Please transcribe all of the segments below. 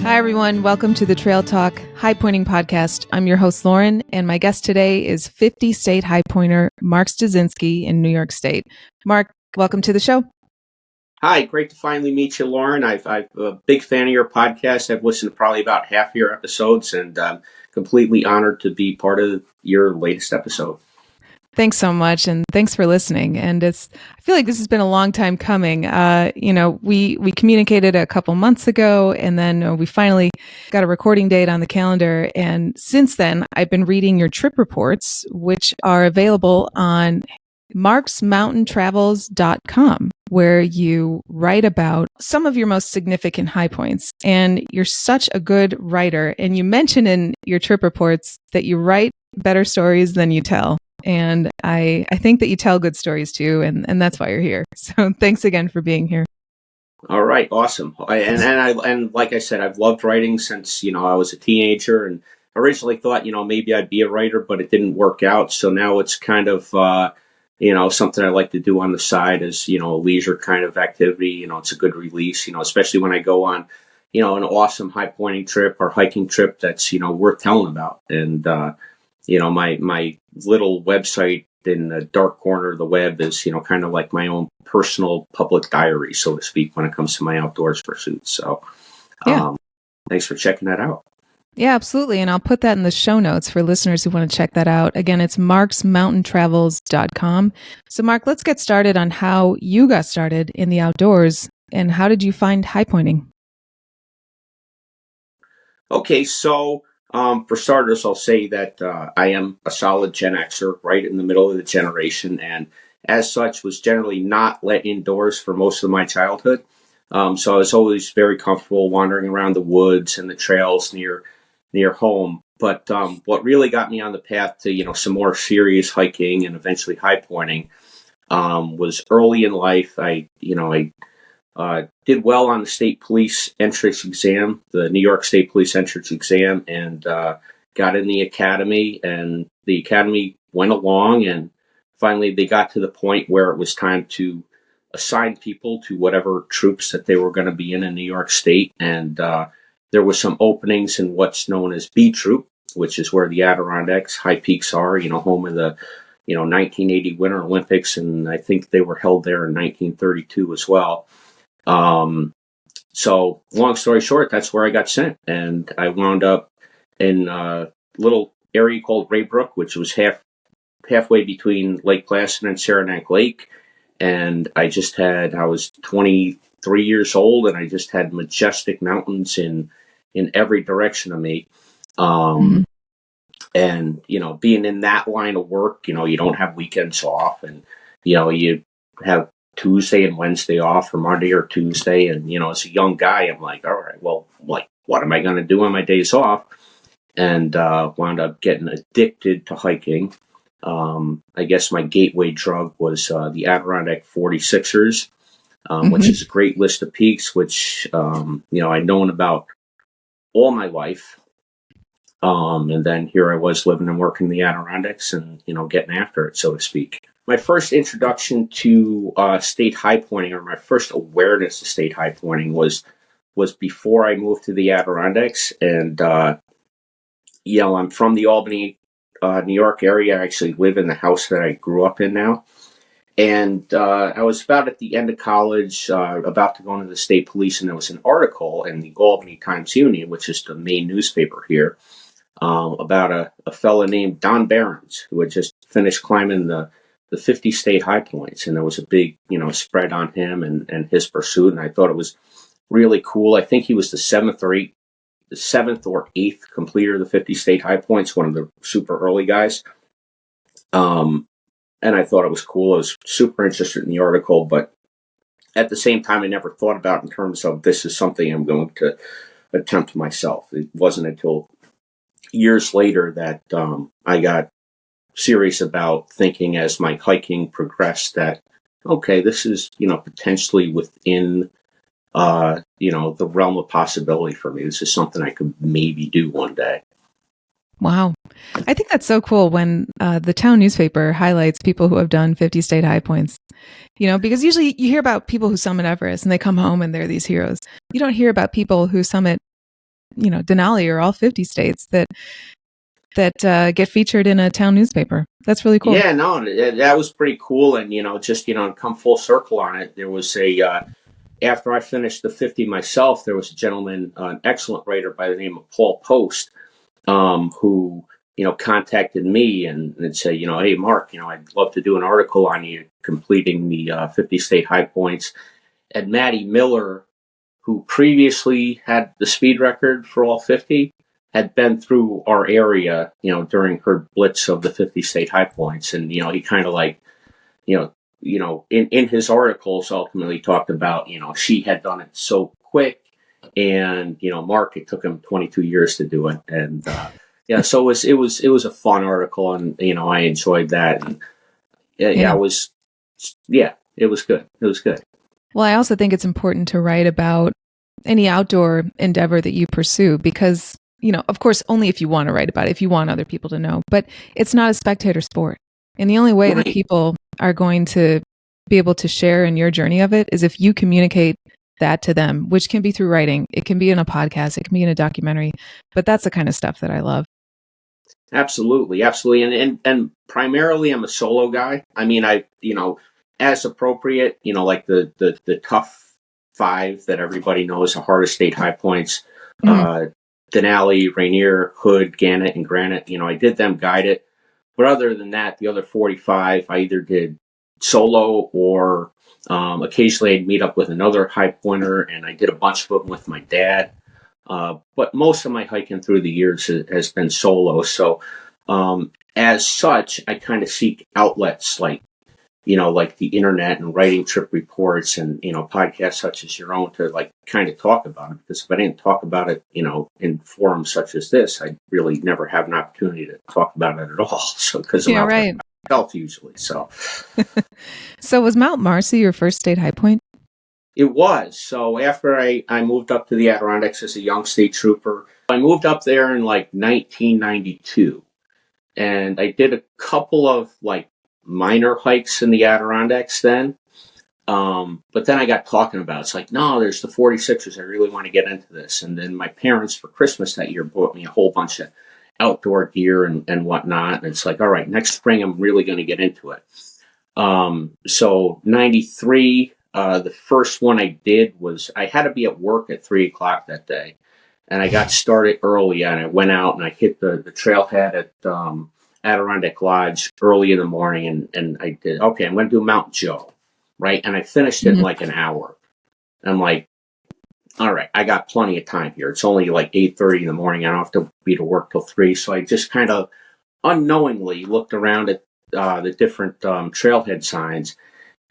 Hi, everyone. Welcome to the Trail Talk Highpointing podcast. I'm your host, Lauren, and my guest today is 50-state highpointer Mark Styczynski in New York State. Mark, welcome to the show. Hi, great to finally meet you, Lauren. I'm a big fan of your podcast. I've listened to probably about half your episodes, and I'm completely honored to be part of your latest episode. Thanks so much, and thanks for listening. And I feel like this has been a long time coming. We communicated a couple months ago, and then we finally got a recording date on the calendar. And since then, I've been reading your trip reports, which are available on marksmountaintravels.com, where you write about some of your most significant high points. And you're such a good writer. And you mention in your trip reports that you write better stories than you tell. And I think that you tell good stories too, and that's why you're here. So thanks again for being here. All right, awesome. And like I said, I've loved writing since I was a teenager, and originally thought maybe I'd be a writer, but it didn't work out. So now it's kind of something I like to do on the side as a leisure kind of activity. It's a good release. Especially when I go on an awesome high pointing trip or hiking trip that's worth telling about. And my little website in the dark corner of the web is, kind of like my own personal public diary, so to speak, when it comes to my outdoors pursuits. So thanks for checking that out. Yeah, absolutely. And I'll put that in the show notes for listeners who want to check that out. Again, it's marksmountaintravels.com. So Mark, let's get started on how you got started in the outdoors and how did you find highpointing? Okay, so for starters, I'll say that I am a solid Gen Xer, right in the middle of the generation, and as such was generally not let indoors for most of my childhood. So I was always very comfortable wandering around the woods and the trails near home. But what really got me on the path to some more serious hiking and eventually highpointing was early in life. I did well on the state police entrance exam, the New York State Police entrance exam, and got in the academy. And the academy went along, and finally they got to the point where it was time to assign people to whatever troops that they were going to be in New York State. And there was some openings in what's known as B Troop, which is where the Adirondacks high peaks are, home of the 1980 Winter Olympics, and I think they were held there in 1932 as well. So long story short, that's where I got sent, and I wound up in a little area called Raybrook, which was halfway between Lake Placid and Saranac Lake. And I was 23 years old, and I just had majestic mountains in every direction of me. And, being in that line of work, you don't have weekends off, and, you have Tuesday and Wednesday off, or Monday or Tuesday. And, as a young guy, I'm like, all right, well, what am I going to do on my days off? And wound up getting addicted to hiking. I guess my gateway drug was the Adirondack 46ers, which is a great list of peaks, which, I'd known about all my life. And then here I was living and working in the Adirondacks and, getting after it, so to speak. My first introduction to state highpointing, or my first awareness of state highpointing, was before I moved to the Adirondacks. And, I'm from the Albany, New York area. I actually live in the house that I grew up in now. And I was about at the end of college, about to go into the state police, and there was an article in the Albany Times-Union, which is the main newspaper here, about a fella named Don Behrens, who had just finished climbing the 50 state high points. And there was a big, spread on him and his pursuit. And I thought it was really cool. I think he was the seventh or eighth completer of the 50 state high points, one of the super early guys. And I thought it was cool. I was super interested in the article, but at the same time, I never thought about it in terms of this is something I'm going to attempt myself. It wasn't until years later that I got serious about thinking, as my hiking progressed, that, okay, this is, potentially within, the realm of possibility for me. This is something I could maybe do one day. Wow. I think that's so cool when the town newspaper highlights people who have done 50 state high points, because usually you hear about people who summit Everest and they come home and they're these heroes. You don't hear about people who summit Denali or all 50 states that get featured in a town newspaper. That's really cool. Yeah, no, that was pretty cool. And, just, come full circle on it. There was after I finished the 50 myself, there was a gentleman, an excellent writer by the name of Paul Post, who, contacted me and said, hey, Mark, I'd love to do an article on you completing the 50 state high points. And Maddie Miller, who previously had the speed record for all 50, had been through our area, during her blitz of the 50 state high points. And, he kind of like, in his articles ultimately talked about, she had done it so quick. And, Mark, it took him 22 years to do it. And, so it was a fun article, and, I enjoyed that. And it was good. It was good. Well, I also think it's important to write about any outdoor endeavor that you pursue because, of course, only if you want to write about it, if you want other people to know, but it's not a spectator sport. And the only way that people are going to be able to share in your journey of it is if you communicate that to them, which can be through writing. It can be in a podcast. It can be in a documentary, but that's the kind of stuff that I love. Absolutely. And primarily I'm a solo guy. I mean, as appropriate, like the tough 5 that everybody knows, the hardest state high points, Denali, Rainier, Hood, Gannett, and Granite, I did them guided. But other than that, the other 45, I either did solo or occasionally I'd meet up with another high pointer, and I did a bunch of them with my dad. But most of my hiking through the years has been solo. So as such, I kind of seek outlets like the internet and writing trip reports and, podcasts such as your own to like kind of talk about it. Because if I didn't talk about it, in forums such as this, I'd really never have an opportunity to talk about it at all. So because I'm out there myself usually. So, so was Mount Marcy your first state high point? It was. So after I moved up to the Adirondacks as a young state trooper, I moved up there in like 1992. And I did a couple of like minor hikes in the Adirondacks then. But then I got talking about it. It's like, no, there's the 46ers. I really want to get into this. And then my parents for Christmas that year bought me a whole bunch of outdoor gear and whatnot. And it's like, all right, next spring I'm really going to get into it. So 93, the first one I did was I had to be at work at 3:00 that day. And I got started early and I went out and I hit the trailhead at Adirondack Lodge early in the morning. And I did, okay, I'm going to do Mount Joe. Right. And I finished it in like an hour. I'm like, all right, I got plenty of time here. It's only like 8:30 in the morning. I don't have to be to work till 3. So I just kind of unknowingly looked around at the different trailhead signs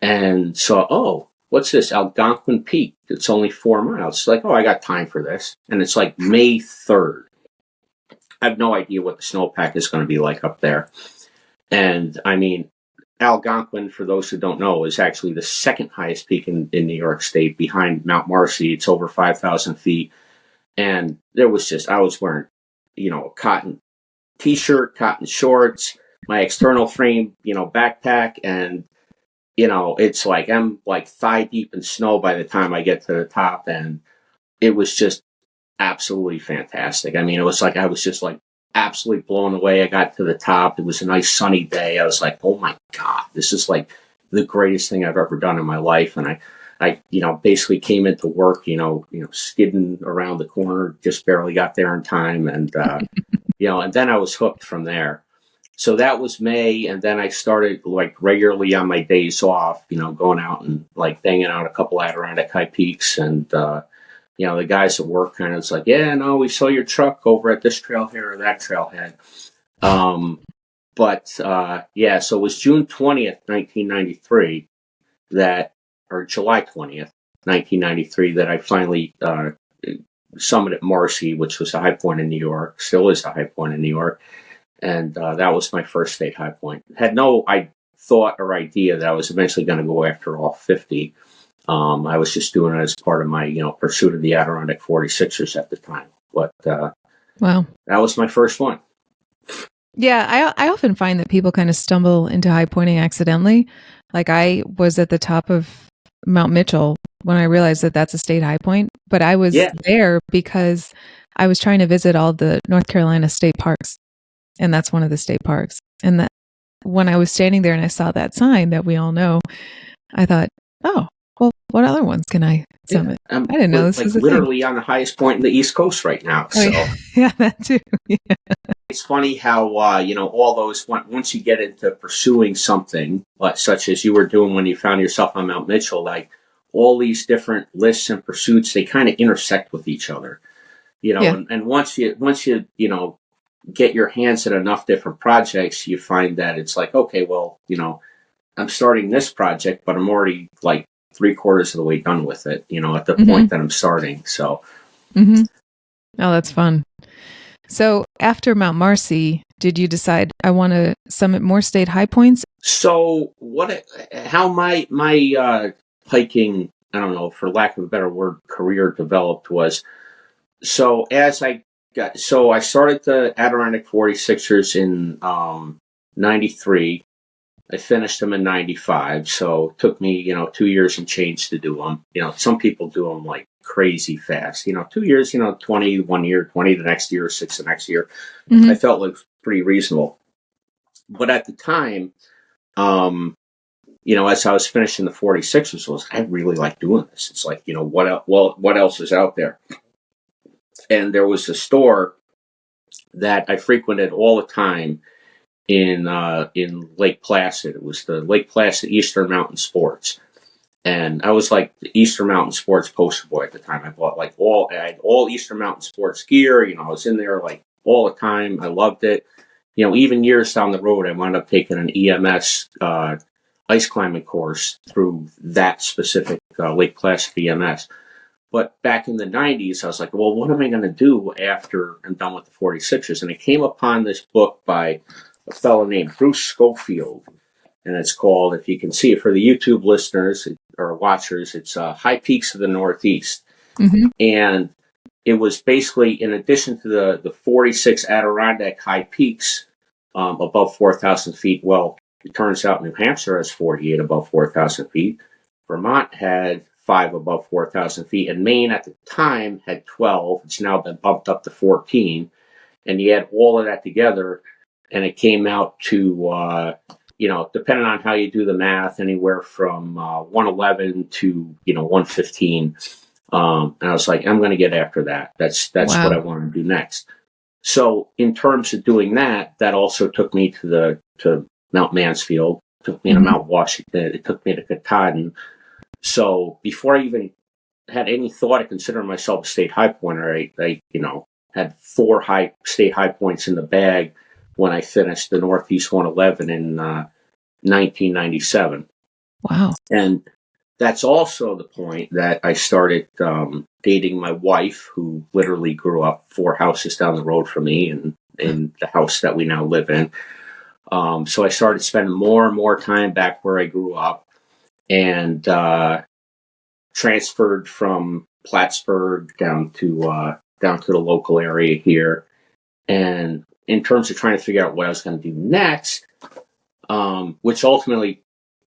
and saw, oh, what's this? Algonquin Peak. It's only 4 miles. It's like, oh, I got time for this. And it's like May 3rd. I have no idea what the snowpack is going to be like up there. And I mean, Algonquin, for those who don't know, is actually the second highest peak in New York State behind Mount Marcy. It's over 5,000 feet. And there was just, I was wearing, a cotton t-shirt, cotton shorts, my external frame, backpack. And, it's like, I'm like thigh deep in snow by the time I get to the top. And it was just absolutely fantastic. I mean, it was like, I was just like absolutely blown away. I got to the top. It was a nice sunny day. I was like, oh my God, this is like the greatest thing I've ever done in my life. And I basically came into work, skidding around the corner, just barely got there in time. And, and then I was hooked from there. So that was May. And then I started like regularly on my days off, going out and like banging out a couple Adirondack high peaks. And, the guys at work kind of was like, yeah, no, we saw your truck over at this trailhead or that trailhead. So it was June 20th, 1993 or July 20th, 1993 that I finally summited Marcy, which was the high point in New York, still is the high point in New York. And that was my first state high point. Had no thought or idea that I was eventually going to go after all 50. I was just doing it as part of my, pursuit of the Adirondack 46ers at the time. But wow, that was my first one. Yeah, I often find that people kind of stumble into high pointing accidentally. Like I was at the top of Mount Mitchell when I realized that that's a state high point, but I was there because I was trying to visit all the North Carolina state parks, and that's one of the state parks. And that when I was standing there and I saw that sign that we all know, I thought, oh, well, what other ones can I summit? Yeah, I didn't know this like was a literally thing. on the highest point in the East Coast right now. Oh, So yeah, that too. Yeah. it's funny how all those once you get into pursuing something such as you were doing when you found yourself on Mount Mitchell, like all these different lists and pursuits, they kind of intersect with each other. Yeah. And once you get your hands at enough different projects, you find that it's like, okay, well, I'm starting this project, but I'm already like 3/4 of the way done with it, at the point that I'm starting. So, oh, that's fun. So after Mount Marcy, did you decide I want to summit more state high points? so how my hiking, I don't know, for lack of a better word, career developed was, I started the Adirondack 46ers in 93. I finished them in 95, so it took me, 2 years and change to do them. Some people do them like crazy fast. 2 years, 20 1 year, 20 the next year, 6 the next year. I felt like pretty reasonable. But at the time, as I was finishing the 46ers, I really like doing this. It's like, what else is out there? And there was a store that I frequented all the time in Lake Placid. It was the Lake Placid Eastern Mountain Sports, and I was like the Eastern Mountain Sports poster boy at the time. I bought I had all Eastern Mountain Sports gear. I was in there like all the time. I loved it. Even years down the road, I wound up taking an EMS ice climbing course through that specific Lake Placid EMS. But back in the 90s, I was like, well, what am I going to do after I'm done with the 46ers? And I came upon this book by a fellow named Bruce Schofield. And it's called, if you can see it for the YouTube listeners or watchers, it's High Peaks of the Northeast. And it was basically, in addition to the 46 Adirondack high peaks above 4,000 feet, well, it turns out New Hampshire has 48 above 4,000 feet. Vermont had 5 above 4,000 feet, and Maine at the time had 12. It's now been bumped up to 14. And you add all of that together, and it came out to, depending on how you do the math, anywhere from 111 to, 115. And I was like, I'm going to get after that. That's Wow. what I want to do next. So in terms of doing that, that also took me to Mount Mansfield, took me to Mount Washington, it took me to Katahdin. So before I even had any thought of considering myself a state high pointer, I had 4 state high points in the bag when I finished the Northeast 111 in 1997. Wow. And that's also the point that I started dating my wife, who literally grew up 4 houses down the road from me and in the house that we now live in. So I started spending more and more time back where I grew up, and transferred from Plattsburgh down to the local area here. And in terms of trying to figure out what I was going to do next, which ultimately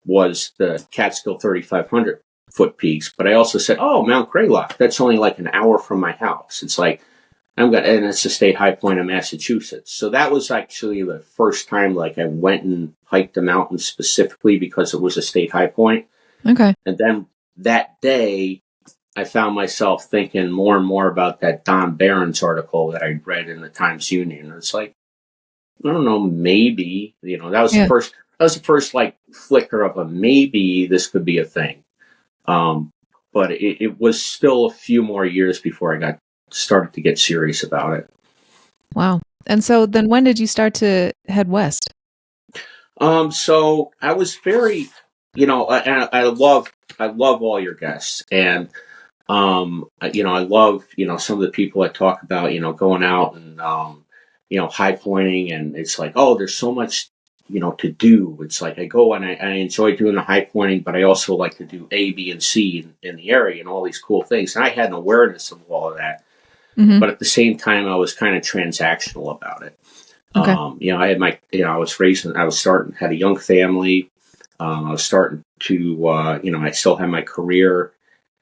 was the Catskill 3,500 foot peaks, but I also said, oh, Mount Greylock, that's only like an hour from my house. It's like, and it's a state high point in Massachusetts. So that was actually the first time like I went and hiked the mountain specifically because it was a state high point. Okay. And then that day, I found myself thinking more and more about that Don Barron's article that I read in the Times-Union. It's like, I don't know, maybe, that was the first like flicker of a maybe this could be a thing. But it was still a few more years before I started to get serious about it. Wow. And so then when did you start to head west? So I was very, I love all your guests, and I love, some of the people that talk about, going out and, high pointing, and it's like, oh, there's so much, to do. It's like I go and I enjoy doing the high pointing, but I also like to do A, B, and C in the area and all these cool things. And I had an awareness of all of that, but at the same time, I was kind of transactional about it. Okay. I had had a young family. I was starting to, I still had my career.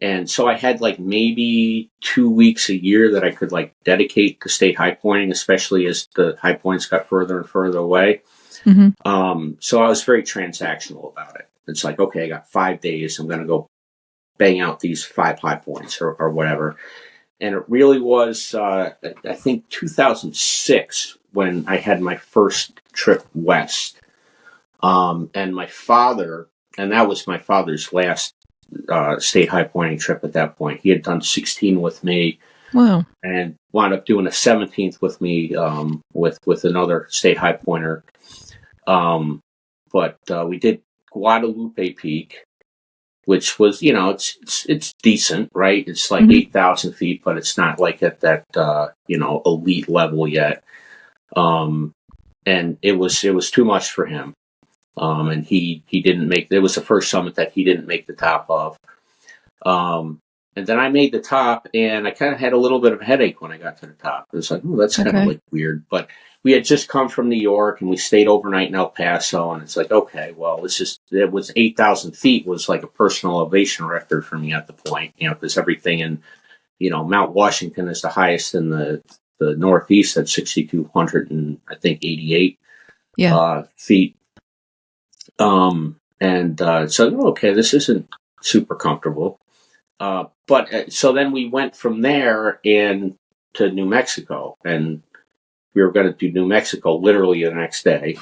And so I had like maybe 2 weeks a year that I could like dedicate to state high pointing, especially as the high points got further and further away. So I was very transactional about it. It's like, okay, I got 5 days. I'm going to go bang out these 5 high points or whatever. And it really was, I think, 2006 when I had my first trip west. And my father, and that was my father's last state high pointing trip at that point. He had done 16 with me. Wow. And wound up doing a 17th with me with another state high pointer. But we did Guadalupe Peak, which was, it's decent, right? It's like 8,000 feet, but it's not like at that, elite level yet. And it was too much for him. And he didn't make, it was the first summit that he didn't make the top of. And then I made the top, and I kind of had a little bit of a headache when I got to the top. It was like, oh, that's kind of like weird. But we had just come from New York, and we stayed overnight in El Paso, and it's like, okay, well, it was 8,000 feet was like a personal elevation record for me at the point, because everything in, Mount Washington is the highest in the Northeast at 6,200 and I think 88 feet. So, okay, this isn't super comfortable. But so then we went from there and to New Mexico, and we were going to do New Mexico literally the next day.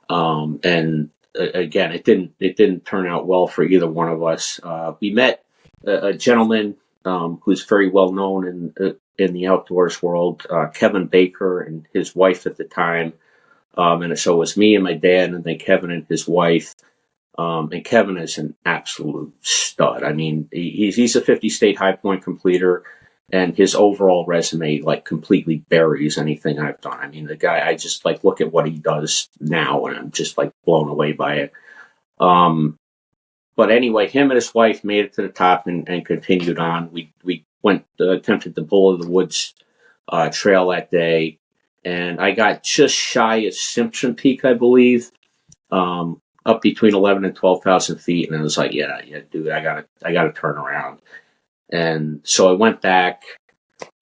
And again, it didn't turn out well for either one of us. We met a gentleman who's very well known in the outdoors world, Kevin Baker and his wife at the time. And so it was me and my dad, and then Kevin and his wife. And Kevin is an absolute stud. I mean, he's a 50 state high point completer, and his overall resume like completely buries anything I've done. I mean, the guy, I just like look at what he does now, and I'm just like blown away by it. But anyway, him and his wife made it to the top and continued on. We went attempted the Bull of the Woods trail that day, and I got just shy of Simpson Peak, I believe. Up between 11 and 12,000 feet. And I was like, yeah, dude, I gotta turn around. And so I went back,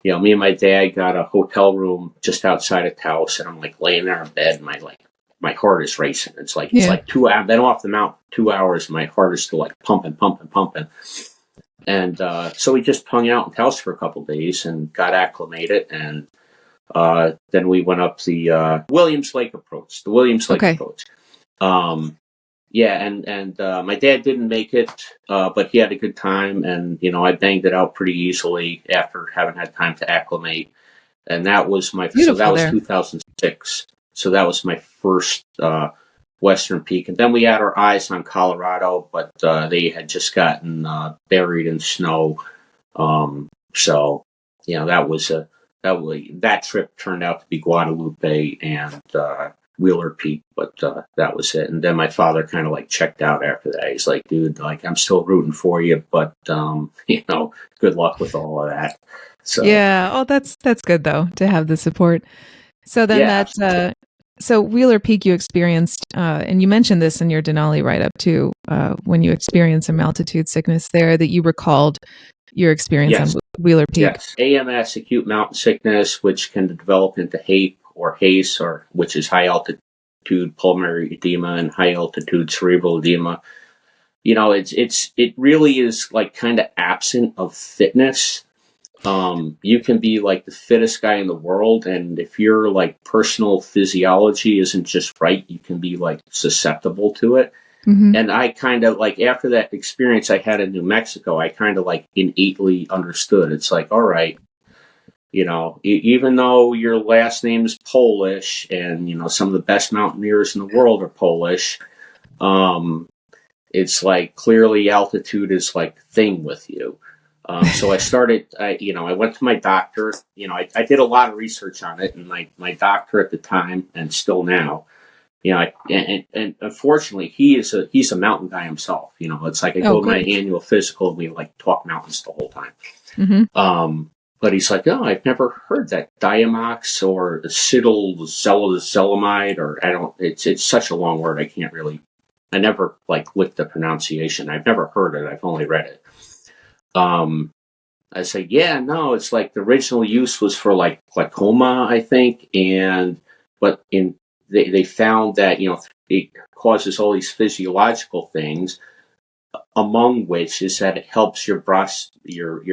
me and my dad got a hotel room just outside of Taos, and I'm like laying there in bed, and my heart is racing. It's like 2 hours. I've been off the mountain 2 hours, and my heart is still like pumping. And so we just hung out in Taos for a couple of days and got acclimated. And then we went up the Williams Lake approach, approach. And my dad didn't make it, but he had a good time, and I banged it out pretty easily after having had time to acclimate. And that was my Beautiful so that was there. 2006. So that was my first Western Peak, and then we had our eyes on Colorado, but they had just gotten buried in snow. So that trip turned out to be Guadalupe and Wheeler Peak, but that was it. And then my father kind of like checked out after that. He's like, dude, like I'm still rooting for you, but good luck with all of that. So yeah, oh, that's good though to have the support. So then so Wheeler Peak you experienced, and you mentioned this in your Denali write-up too, when you experienced some altitude sickness there, that you recalled your experience on Wheeler Peak. Yes, AMS, acute mountain sickness, which can develop into HAPE or HACE, which is high altitude pulmonary edema and high altitude cerebral edema. It really is like kind of absent of fitness. You can be like the fittest guy in the world, and if your like personal physiology isn't just right, you can be like susceptible to it. Mm-hmm. And I kind of like, after that experience I had in New Mexico, I kind of like innately understood. It's like, all right, even though your last name is Polish and, some of the best mountaineers in the world are Polish, it's like clearly altitude is like the thing with you. So I went to my doctor, I did a lot of research on it, and my doctor at the time and still now, and unfortunately he's a mountain guy himself. It's like I go to my annual physical and we like talk mountains the whole time. Mm-hmm. But he's like, oh, I've never heard that Diamox or acetylzelamide, or it's such a long word. I never like licked the pronunciation. I've never heard it. I've only read it. I said, yeah, no, it's like the original use was for like glaucoma, I think, but they found that it causes all these physiological things, among which is that it helps your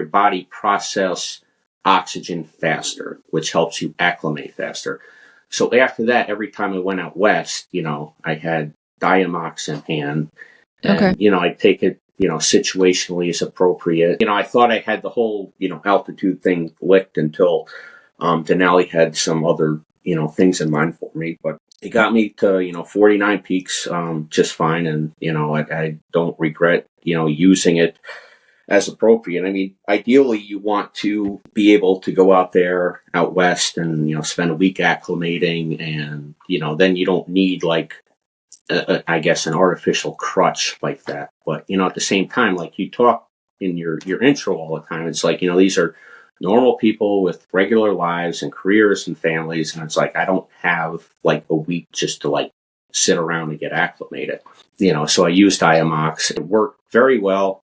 body process oxygen faster, which helps you acclimate faster. So after that, every time I went out west, I had Diamox in hand, Okay. and I'd take it, situationally as appropriate. I thought I had the whole, altitude thing licked until Denali had some other, things in mind for me, but it got me to 49 peaks just fine, and I don't regret using it as appropriate. I mean, ideally, you want to be able to go out west, and spend a week acclimating, and then you don't need like I guess an artificial crutch like that. But at the same time, like you talk in your intro all the time, it's like these are normal people with regular lives and careers and families, and it's like I don't have like a week just to like sit around and get acclimated. So I used Diamox. It worked very well.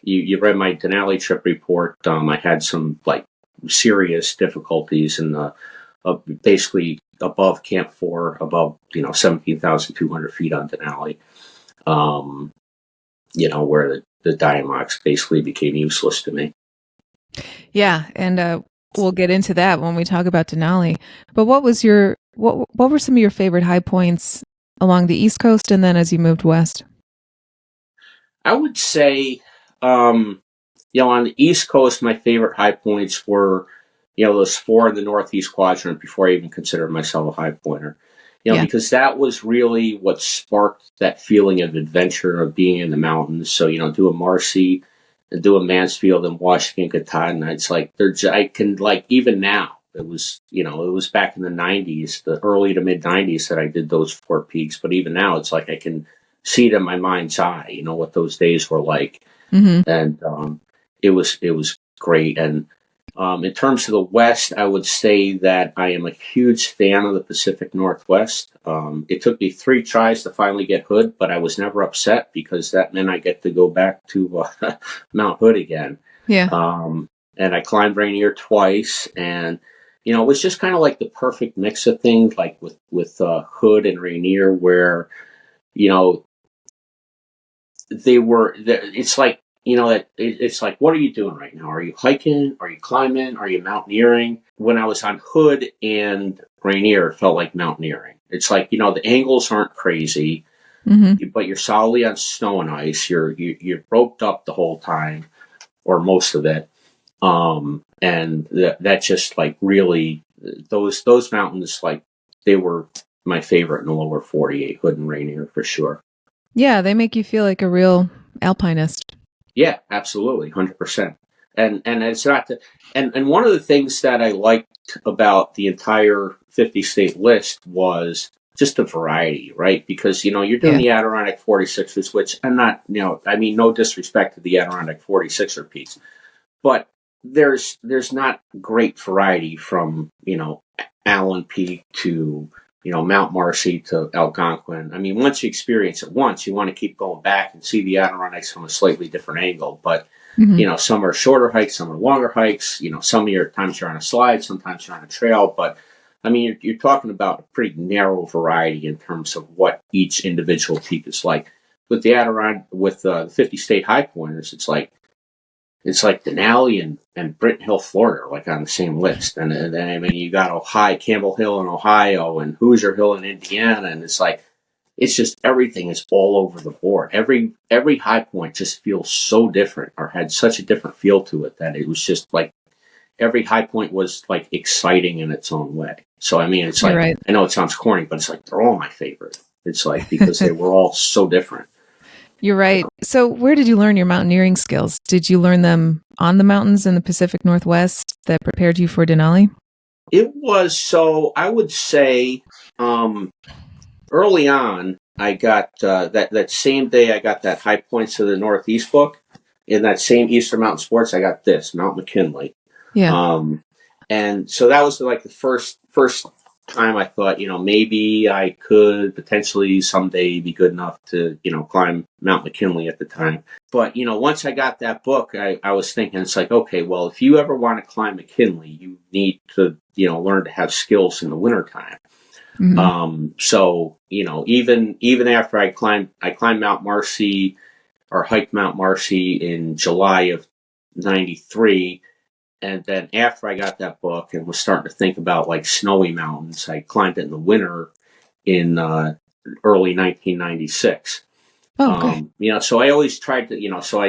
You read my Denali trip report. I had some like serious difficulties in the basically above Camp 4, above 17,200 feet on Denali, where the Diamox basically became useless to me. Yeah, and we'll get into that when we talk about Denali. But what were some of your favorite high points along the East Coast, and then as you moved west? I would say, on the East Coast, my favorite high points were, those 4 in the Northeast quadrant before I even considered myself a high pointer. Yeah. Because that was really what sparked that feeling of adventure of being in the mountains. So, doing Marcy and doing Mansfield and Washington Katahdin, it's like I can like even now. It was back in the 90s, the early to mid 90s that I did those 4 peaks. But even now, it's like I can see it in my mind's eye. What those days were like, and it was great. And in terms of the West, I would say that I am a huge fan of the Pacific Northwest. It took me 3 tries to finally get Hood, but I was never upset because that meant I get to go back to Mount Hood again. Yeah. And I climbed Rainier twice, and it was just kind of like the perfect mix of things, like with Hood and Rainier, where they were. It's like it's like, what are you doing right now? Are you hiking? Are you climbing? Are you mountaineering? When I was on Hood and Rainier, it felt like mountaineering. It's like, the angles aren't crazy, but you're solidly on snow and ice. You're roped up the whole time, or most of it. And that just like really, those mountains, like they were my favorite in the lower 48, Hood and Rainier for sure. Yeah, they make you feel like a real alpinist. Yeah, absolutely, 100%. And it's not and one of the things that I liked about the entire 50 state list was just the variety, right? Because you're doing the Adirondack 46ers, which I'm not, I mean, no disrespect to the Adirondack 46er piece, but there's not great variety from Allen Peak to Mount Marcy to Algonquin. I mean, once you experience it once, you want to keep going back and see the Adirondacks from a slightly different angle. But, some are shorter hikes, some are longer hikes. Some of your times you're on a slide, sometimes you're on a trail. But, I mean, you're talking about a pretty narrow variety in terms of what each individual peak is like. With the with the 50 state high pointers, it's like Denali and Britton Hill, Florida, like on the same list. And then, I mean, you got Campbell Hill in Ohio, and Hoosier Hill in Indiana. And it's like, it's just everything is all over the board. Every high point just feels so different, or had such a different feel to it, that it was just like every high point was like exciting in its own way. So, I mean, it's like, right. I know it sounds corny, but it's like, they're all my favorite. It's like, because they were all so different. You're right. So where did you learn your mountaineering skills? Did you learn them on the mountains in the Pacific Northwest that prepared you for Denali? It was, so I would say early on, I got that same day I got that High Points of the Northeast book. In that same Eastern Mountain Sports, I got this, Mount McKinley. Yeah. And so that was like the first time I thought, maybe I could potentially someday be good enough to, climb Mount McKinley at the time. But, once I got that book, I was thinking, it's like, okay, well, if you ever want to climb McKinley, you need to, learn to have skills in the wintertime. Mm-hmm. So, even after I climbed Mount Marcy or hiked Mount Marcy in July of 93. And then after I got that book and was starting to think about like snowy mountains, I climbed it in the winter in early 1996. Oh, okay. So I always tried to, so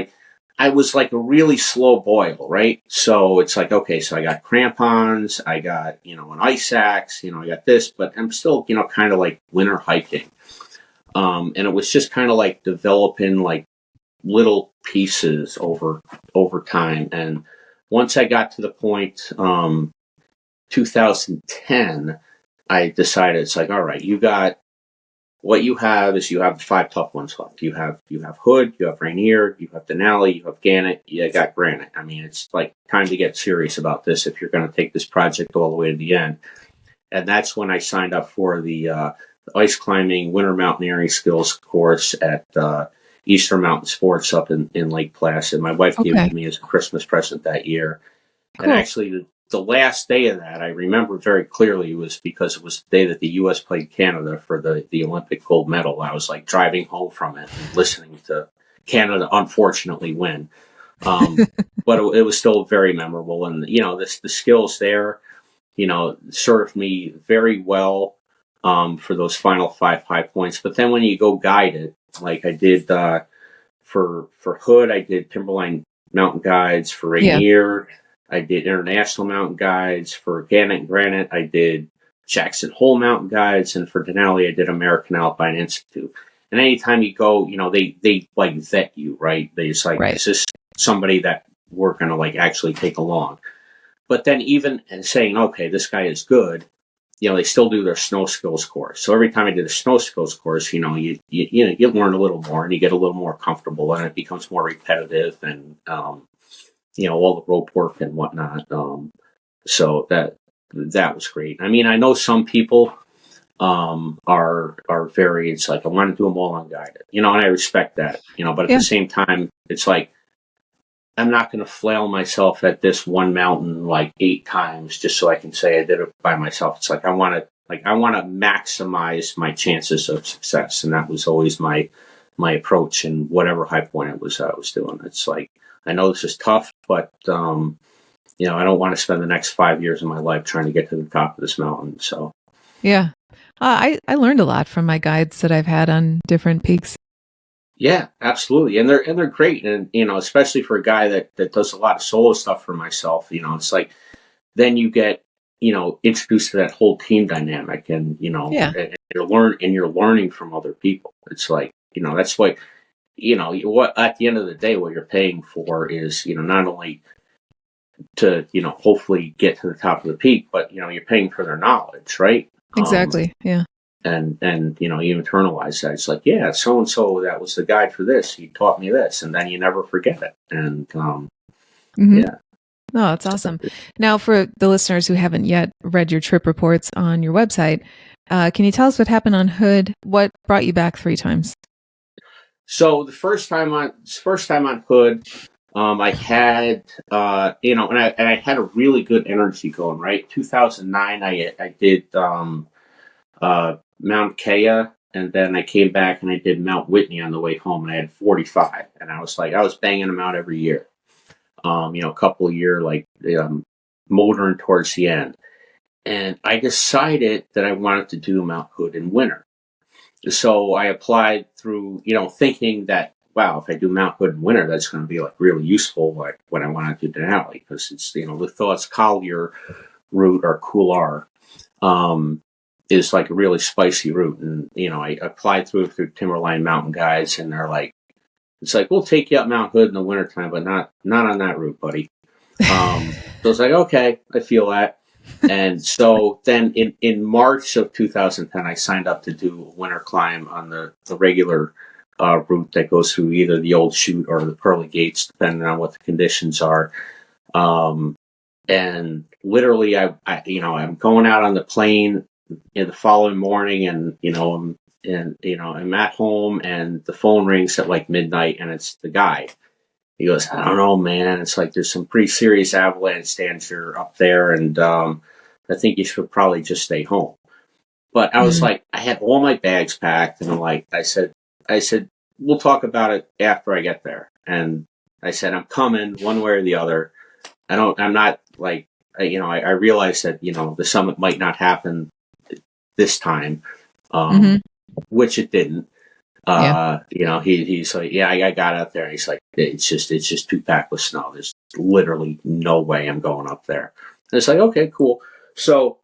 I was like a really slow boil, right? So it's like, okay, so I got crampons, I got, an ice axe, I got this, but I'm still, kind of like winter hiking. And it was just kind of like developing like little pieces over time. And once I got to the point, 2010, I decided it's like, all right, what you have is you have the 5 tough ones left. You have Hood, you have Rainier, you have Denali, you have Gannett, you got Granite. I mean, it's like time to get serious about this if you're going to take this project all the way to the end. And that's when I signed up for the ice climbing winter mountaineering skills course at Eastern Mountain Sports up in Lake Placid. My wife gave it to me as a Christmas present that year. Cool. And actually, the last day of that, I remember very clearly, was because it was the day that the U.S. played Canada for the Olympic gold medal. I was like driving home from it and listening to Canada unfortunately win. But it was still very memorable. And, the skills there, served me very well for those final 5 high points. But then when you go guide it, like I did for Hood, I did Timberline Mountain Guides. For Rainier, I did International Mountain Guides. For Gannett and Granite, I did Jackson Hole Mountain Guides. And for Denali, I did American Alpine Institute. And anytime you go, they like vet you, right? They just like, Is this somebody that we're going to like actually take along? But then even saying, okay, this guy is good, they still do their snow skills course. So every time I did a snow skills course, you learn a little more and you get a little more comfortable and it becomes more repetitive and, all the rope work and whatnot. So that was great. I mean, I know some people are very, it's like, I want to do them all unguided, and I respect that, but at the same time, it's like, I'm not going to flail myself at this one mountain like 8 times just so I can say I did it by myself. It's like I want to maximize my chances of success, and that was always my approach in whatever high point I was doing. It's like, I know this is tough, but I don't want to spend the next 5 years of my life trying to get to the top of this mountain. So yeah, I learned a lot from my guides that I've had on different peaks. Yeah, absolutely. And they're great. And, especially for a guy that does a lot of solo stuff for myself, it's like, then you get, introduced to that whole team dynamic and, and you're learning from other people. It's like, that's what, what at the end of the day, what you're paying for is, not only to, hopefully get to the top of the peak, but, you're paying for their knowledge, right? Exactly. Yeah. And you internalize that. It's like, yeah, so and so, that was the guide for this. He taught me this, and then you never forget it. And yeah. No, that's awesome. Now, for the listeners who haven't yet read your trip reports on your website, can you tell us what happened on Hood? What brought you back 3 times? So the first time on Hood, I had and I had a really good energy going. Right, 2009, I did Mount Kea, and then I came back and I did Mount Whitney on the way home, and I had 45, and I was banging them out every year. A couple of years, like motoring towards the end, and I decided that I wanted to do Mount Hood in winter. So I applied through, thinking that, wow, if I do Mount Hood in winter, that's going to be like really useful, like when I want to do Denali, because it's the Phyllis Collier route or Couloir. Is like a really spicy route. And, I applied through Timberline Mountain Guides, and they're like, it's like, we'll take you up Mount Hood in the wintertime, but not on that route, buddy. So I was like, okay, I feel that. And so then in March of 2010, I signed up to do a winter climb on the regular route that goes through either the Old Chute or the Pearly Gates, depending on what the conditions are. And literally, I'm going out on the plain the following morning, and I'm at home, and the phone rings at like midnight, and it's the guy. He goes, I don't know, man. It's like there's some pretty serious avalanche danger up there, and I think you should probably just stay home. But I was like, I had all my bags packed, and I said, we'll talk about it after I get there. And I said, I'm coming one way or the other. I'm not like, I realized that, the summit might not happen this time, which it didn't. He's like, yeah, I got out there. And he's like, it's just too packed with snow. There's literally no way I'm going up there. And it's like, okay, cool. So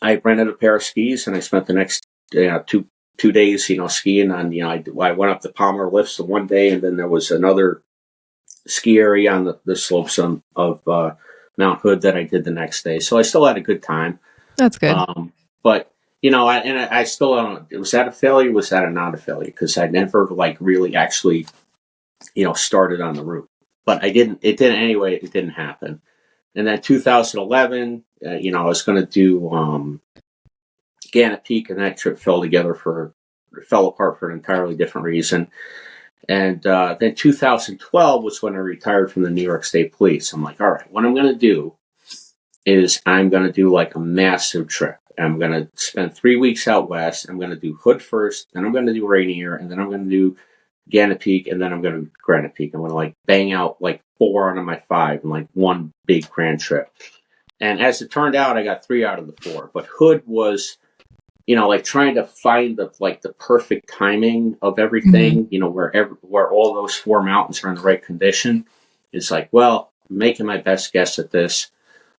I rented a pair of skis, and I spent the next two days, skiing on. I went up the Palmer Lifts the one day, and then there was another ski area on the slopes of Mount Hood that I did the next day. So I still had a good time. That's good. But I still don't. Was that a failure? Was that not a failure? Because I never really actually, started on the route. But I didn't. It didn't anyway. It didn't happen. And then 2011, I was going to do Gannett Peak, and that trip fell apart for an entirely different reason. And then 2012 was when I retired from the New York State Police. I'm like, all right, what I'm going to do is I'm going to do like a massive trip. I'm going to spend 3 weeks out west. I'm going to do Hood first, then I'm going to do Rainier, and then I'm going to do Gannett Peak, and then I'm going to do Granite Peak. I'm going to bang out 4 out of my 5 in one big grand trip. And as it turned out, I got 3 out of the 4. But Hood was, trying to find the perfect timing of everything, where all those 4 mountains are in the right condition. It's like, well, I'm making my best guess at this.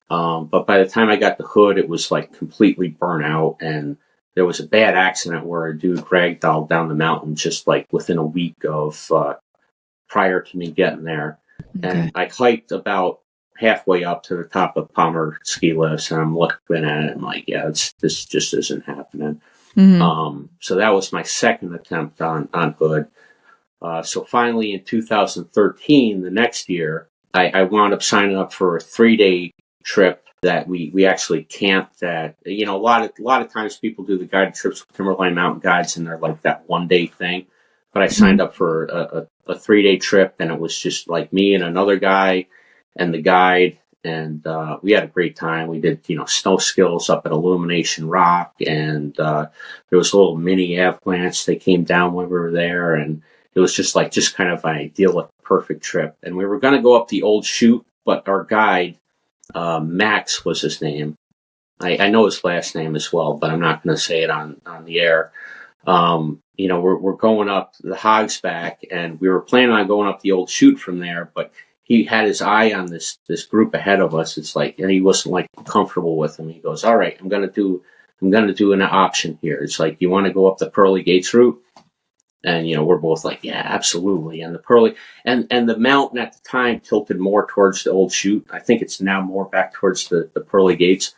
But by the time I got to Hood, it was completely burnt out, and there was a bad accident where a dude ragdolled down the mountain just within a week of prior to me getting there. Okay. And I hiked about halfway up to the top of Palmer ski lifts, and I'm looking at it, I'm like, yeah, this just isn't happening. So that was my second attempt on Hood. So finally in 2013, the next year, I wound up signing up for a 3-day trip that we actually camped at. A lot of times people do the guided trips with Timberline Mountain Guides, and they're that 1-day thing. But I signed up for a 3-day trip, and it was just me and another guy and the guide, and we had a great time. We did snow skills up at Illumination Rock, and there was a little mini avalanche that came down when we were there, and it was just kind of an ideal, perfect trip. And we were going to go up the old chute, but our guide, Max was his name. I know his last name as well, but I'm not going to say it on the air. We're going up the Hogsback, and we were planning on going up the old chute from there, but he had his eye on this group ahead of us. It's and he wasn't comfortable with them. He goes, all right, I'm going to do an option here. It's you want to go up the Pearly Gates route? And, we're both yeah, absolutely. And the Pearly, and the mountain at the time tilted more towards the old chute. I think it's now more back towards the Pearly Gates.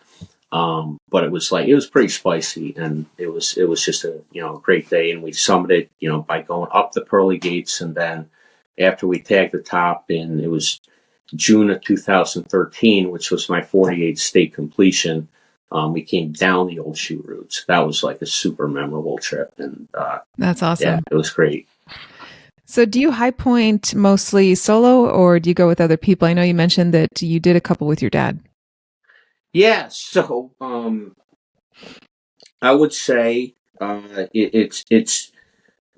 But it was pretty spicy, and it was just a, great day. And we summited, by going up the Pearly Gates. And then after we tagged the top in, it was June of 2013, which was my 48th state completion. We came down the old chute route. So that was a super memorable trip. And that's awesome. Yeah, it was great. So do you high point mostly solo, or do you go with other people? I know you mentioned that you did a couple with your dad. Yeah, so I would say it's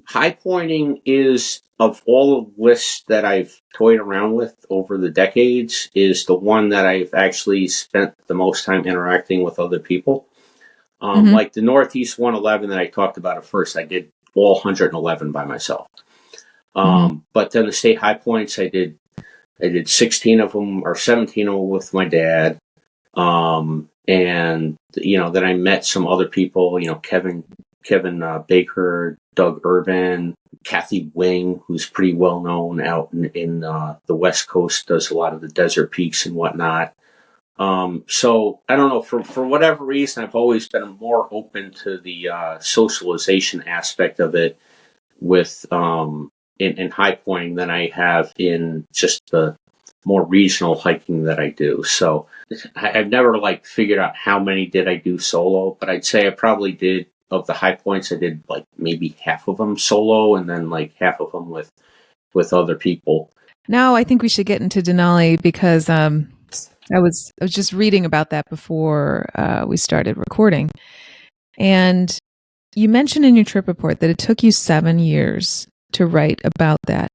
high pointing is, of all the lists that I've toyed around with over the decades, is the one that I've actually spent the most time interacting with other people. Like the Northeast 111 that I talked about at first, I did all 111 by myself. But then the state high points, I did 16 of them or 17 of them with my dad. And then I met some other people, Kevin Baker, Doug Urban, Kathy Wing, who's pretty well known out in the West Coast, does a lot of the desert peaks and whatnot. So I don't know, for whatever reason, I've always been more open to the socialization aspect of it with in high pointing than I have in just the more regional hiking that I do. So I've never like figured out how many did I do solo, but I'd say I probably did, of the high points, I did like maybe half of them solo and then like half of them with other people. Now I think we should get into Denali because I was just reading about that before we started recording. And you mentioned in your trip report that it took you 7 years to write about that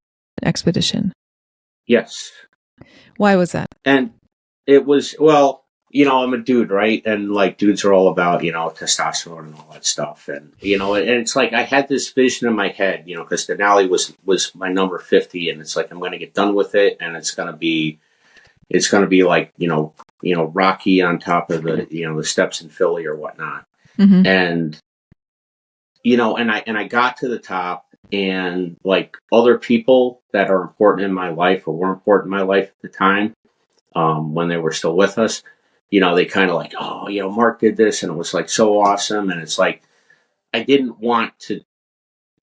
expedition. Yes. Why was that? And it was, well, I'm a dude, right? And like dudes are all about, testosterone and all that stuff. And, and it's like I had this vision in my head, because Denali was my number 50, and it's like I'm going to get done with it, and it's going to be like, Rocky on top of the steps in Philly or whatnot. Mm-hmm. And, and I got to the top, and like other people that are important in my life or were important in my life at the time, when they were still with us, they kind of like, oh, Mark did this and it was like so awesome. And it's like, I didn't want to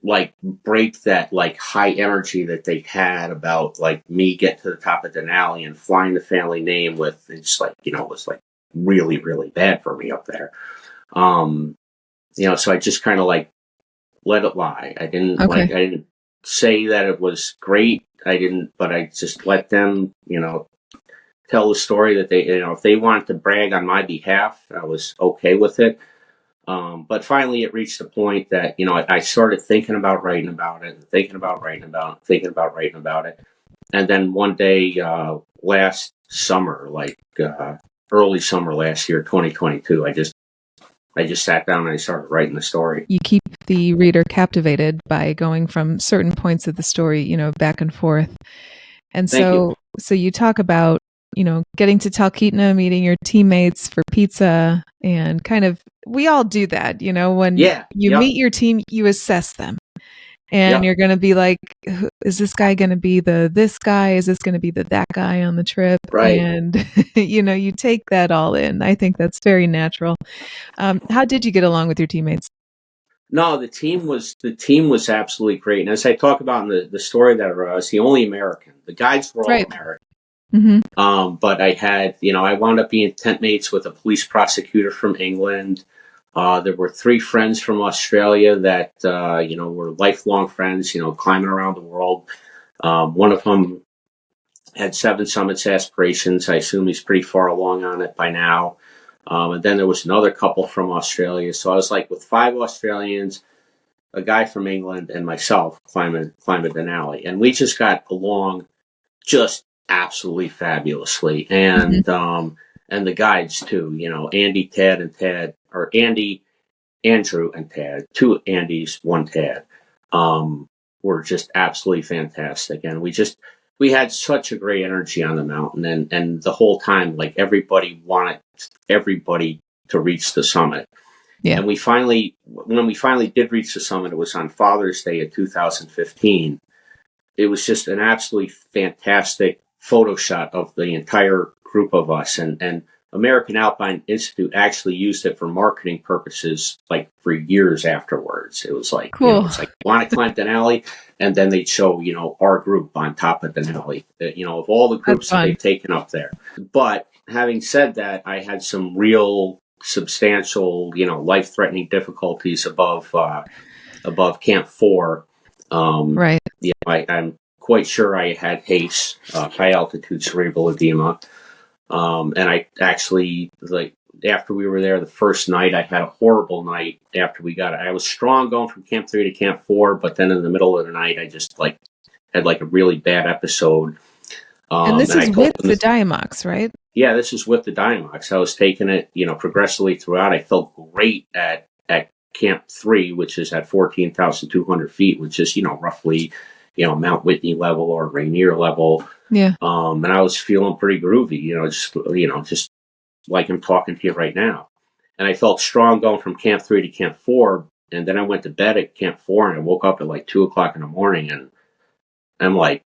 like break that like high energy that they had about like me get to the top of Denali and flying the family name with. It's like, it was like really, really bad for me up there. So I just kind of like let it lie. I didn't say that it was great. But I just let them, tell the story that they, if they wanted to brag on my behalf, I was okay with it. But finally it reached the point that, I started thinking about writing about it, thinking about writing about it. And then one day, last summer, like, early summer last year, 2022, I just sat down and I started writing the story. You keep the reader captivated by going from certain points of the story, back and forth. And so you talk about, getting to Talkeetna, meeting your teammates for pizza, and kind of, we all do that, when you meet your team, you assess them. And you're going to be like, is this guy going to be this guy? Is this going to be that guy on the trip? Right. And, you take that all in. I think that's very natural. How did you get along with your teammates? No, the team was absolutely great. And as I talk about in the story that I wrote, I was the only American. The guides were all American. Mm-hmm. But I had, I wound up being tent mates with a police prosecutor from England. There were 3 friends from Australia that, were lifelong friends, climbing around the world. One of them had 7 Summits aspirations. I assume he's pretty far along on it by now. And then there was another couple from Australia. So I was like with 5 Australians, a guy from England, and myself climbing Denali. And we just got along just absolutely fabulously. And, and the guides too, Andy, Tad, and Tad, or Andy, Andrew, and Tad, 2 Andys, 1 Tad, were just absolutely fantastic. And we had such a great energy on the mountain, and the whole time, like everybody wanted everybody to reach the summit. Yeah. And when we finally did reach the summit, it was on Father's Day of 2015. It was just an absolutely fantastic photo shot of the entire group of us, and American Alpine Institute actually used it for marketing purposes, like for years afterwards. It was like, cool. It's like, want to climb Denali? And then they'd show, our group on top of Denali, of all the groups that they've taken up there. But having said that, I had some real substantial, life-threatening difficulties above Camp 4. Right. Yeah, I'm quite sure I had HACE, high altitude cerebral edema. And I actually, like, after we were there the first night, I had a horrible night after we got it. I was strong going from Camp 3 to Camp 4, but then in the middle of the night, I just had a really bad episode. And this is with the Diamox, right? Yeah, this is with the Diamox. I was taking it, progressively throughout. I felt great at Camp 3, which is at 14,200 feet, which is, roughly, Mount Whitney level or Rainier level. Yeah. And I was feeling pretty groovy, just like I'm talking to you right now. And I felt strong going from Camp 3 to Camp 4. And then I went to bed at Camp 4 and I woke up at 2 o'clock in the morning. And I'm like,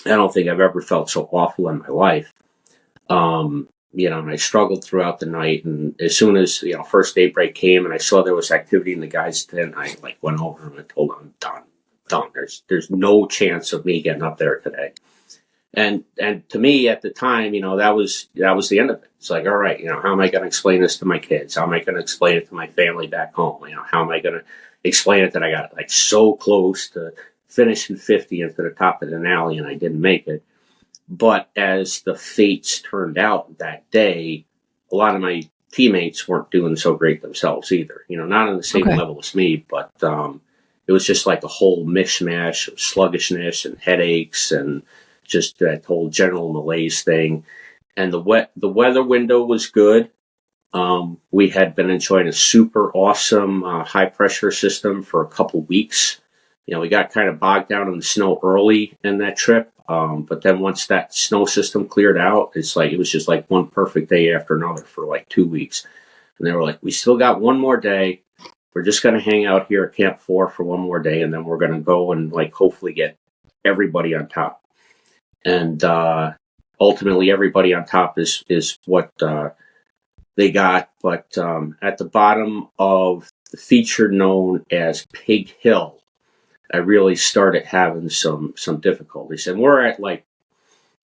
I don't think I've ever felt so awful in my life. And I struggled throughout the night. And as soon as, first daybreak came and I saw there was activity in the guys' tent, I went over and I told them, I'm done. There's no chance of me getting up there today. And to me at the time, that was the end of it. It's like, all right, how am I going to explain this to my kids? How am I going to explain it to my family back home? How am I going to explain it that I got like so close to finishing 50 into the top of the Denali and I didn't make it? But as the fates turned out that day, a lot of my teammates weren't doing so great themselves either. Not on the same level as me, but it was just like a whole mishmash of sluggishness and headaches and just that whole general malaise thing. And the weather window was good. We had been enjoying a super awesome high pressure system for a couple weeks. We got kind of bogged down in the snow early in that trip. But then once that snow system cleared out, it was just like one perfect day after another for like 2 weeks. And they were like, we still got one more day. We're just going to hang out here at Camp 4 for one more day. And then we're going to go and like hopefully get everybody on top. And ultimately, everybody on top is what they got. But at the bottom of the feature known as Pig Hill, I really started having some difficulties. And we're at like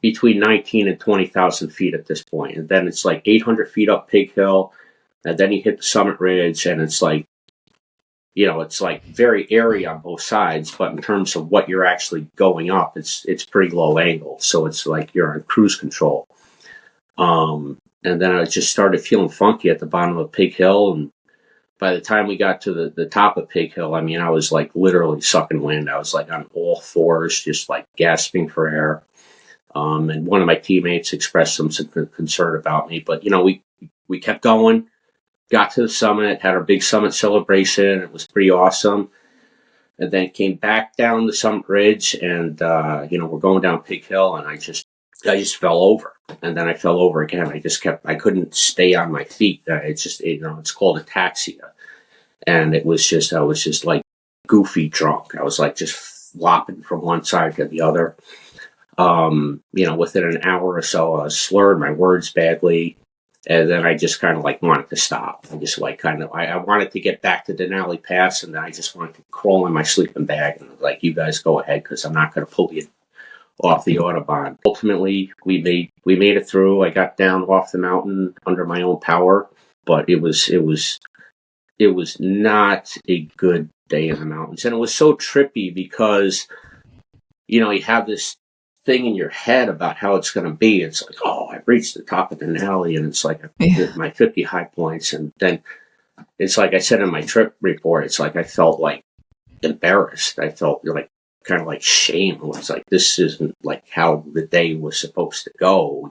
between 19 and 20,000 feet at this point. And then it's like 800 feet up Pig Hill. And then you hit the summit ridge, and it's like, it's like very airy on both sides, but in terms of what you're actually going up, it's pretty low angle. So it's like you're on cruise control. And then I just started feeling funky at the bottom of Pig Hill. And by the time we got to the top of Pig Hill, I mean, I was like literally sucking wind. I was like on all fours, just like gasping for air. And one of my teammates expressed some concern about me, but we kept going. Got to the summit, had our big summit celebration. It was pretty awesome. And then came back down the summit ridge, and we're going down Pig Hill, and I just fell over. And then I fell over again. I couldn't stay on my feet. It's called ataxia. And I was just like goofy drunk. I was like just flopping from one side to the other. Within an hour or so, I was slurring my words badly. And then I just kind of like wanted to stop. I just like I wanted to get back to Denali Pass, and then I just wanted to crawl in my sleeping bag and like, you guys go ahead, because I'm not going to pull you off the Autobahn. Ultimately, we made it through. I got down off the mountain under my own power, but it was not a good day in the mountains, and it was so trippy because you have this thing in your head about how it's going to be. It's like, oh, I've reached the top of the Denali, and it's like my 50 high points. And then it's like I said in my trip report, it's like I felt like embarrassed. I felt like kind of like shame. It was like, this isn't like how the day was supposed to go,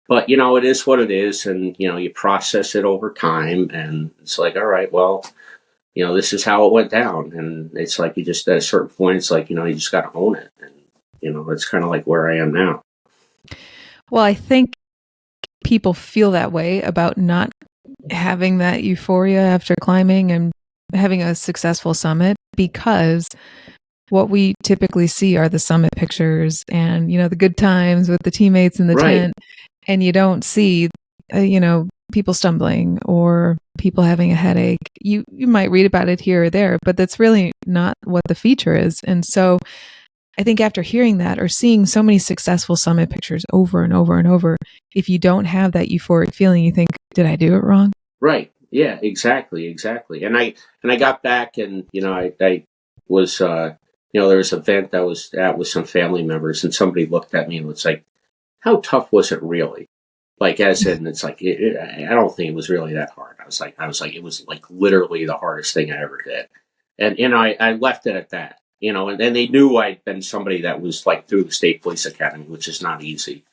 but it is what it is. And, you process it over time, and it's like, all right, well, this is how it went down. And it's like, you just, at a certain point, it's like, you just got to own it. And, it's kind of like where I am now. Well, I think people feel that way about not having that euphoria after climbing and having a successful summit, because what we typically see are the summit pictures and, the good times with the teammates in the tent. And you don't see, people stumbling or people having a headache. You might read about it here or there, but that's really not what the feature is. And so I think after hearing that or seeing so many successful summit pictures over and over and over, if you don't have that euphoric feeling, you think, did I do it wrong? Right. Yeah, exactly. And I got back, and, I was, there was an event I was at with some family members, and somebody looked at me and was like, how tough was it really? Like, as in, it's like, I don't think it was really that hard. I was like, it was like literally the hardest thing I ever did. And, I left it at that. And they knew I'd been somebody that was like through the State Police Academy, which is not easy.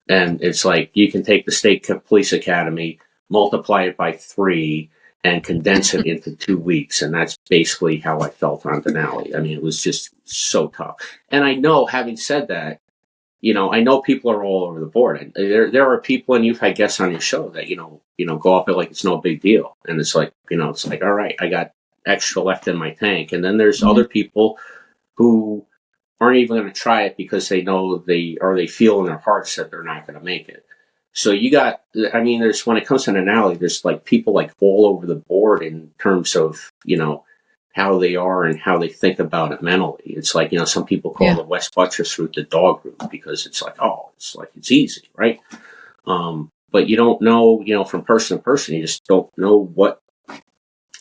And it's like, you can take the State Police Academy, multiply it by 3, and condense it into 2 weeks. And that's basically how I felt on Denali. I mean, it was just so tough. And I know, having said that, I know people are all over the board. And there are people, and you've had guests on your show that, go up it like it's no big deal. And it's like, it's like, all right, I got extra left in my tank. And then there's other people who aren't even going to try it because they know they feel in their hearts that they're not going to make it. So there's, when it comes to Denali, there's like people like all over the board in terms of, how they are and how they think about it mentally. It's like, some people call the West Buttress route the dog route because it's like, it's easy, right? But you don't know, from person to person, you just don't know what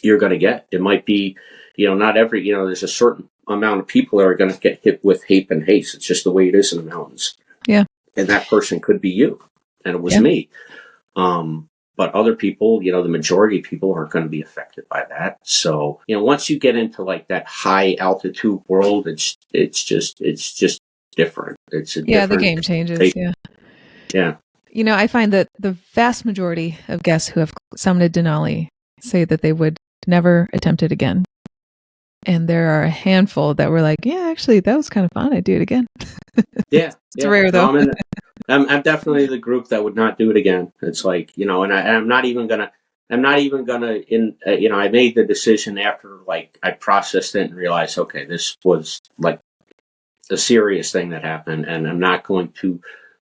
you're going to get. It might be, not every, there's a certain amount of people that are going to get hit with hate and haste. It's just the way it is in the mountains. Yeah. And that person could be you. And it was me. But other people, the majority of people aren't going to be affected by that. So, once you get into like that high altitude world, it's just different. It's a the game changes. Yeah. I find that the vast majority of guests who have summited Denali say that they would never attempt it again. And there are a handful that were like, yeah, actually, that was kind of fun. I'd do it again. Yeah. It's rare, though. No, I'm definitely the group that would not do it again. It's like, and I'm not even gonna, I made the decision after like I processed it and realized, okay, this was like a serious thing that happened, and I'm not going to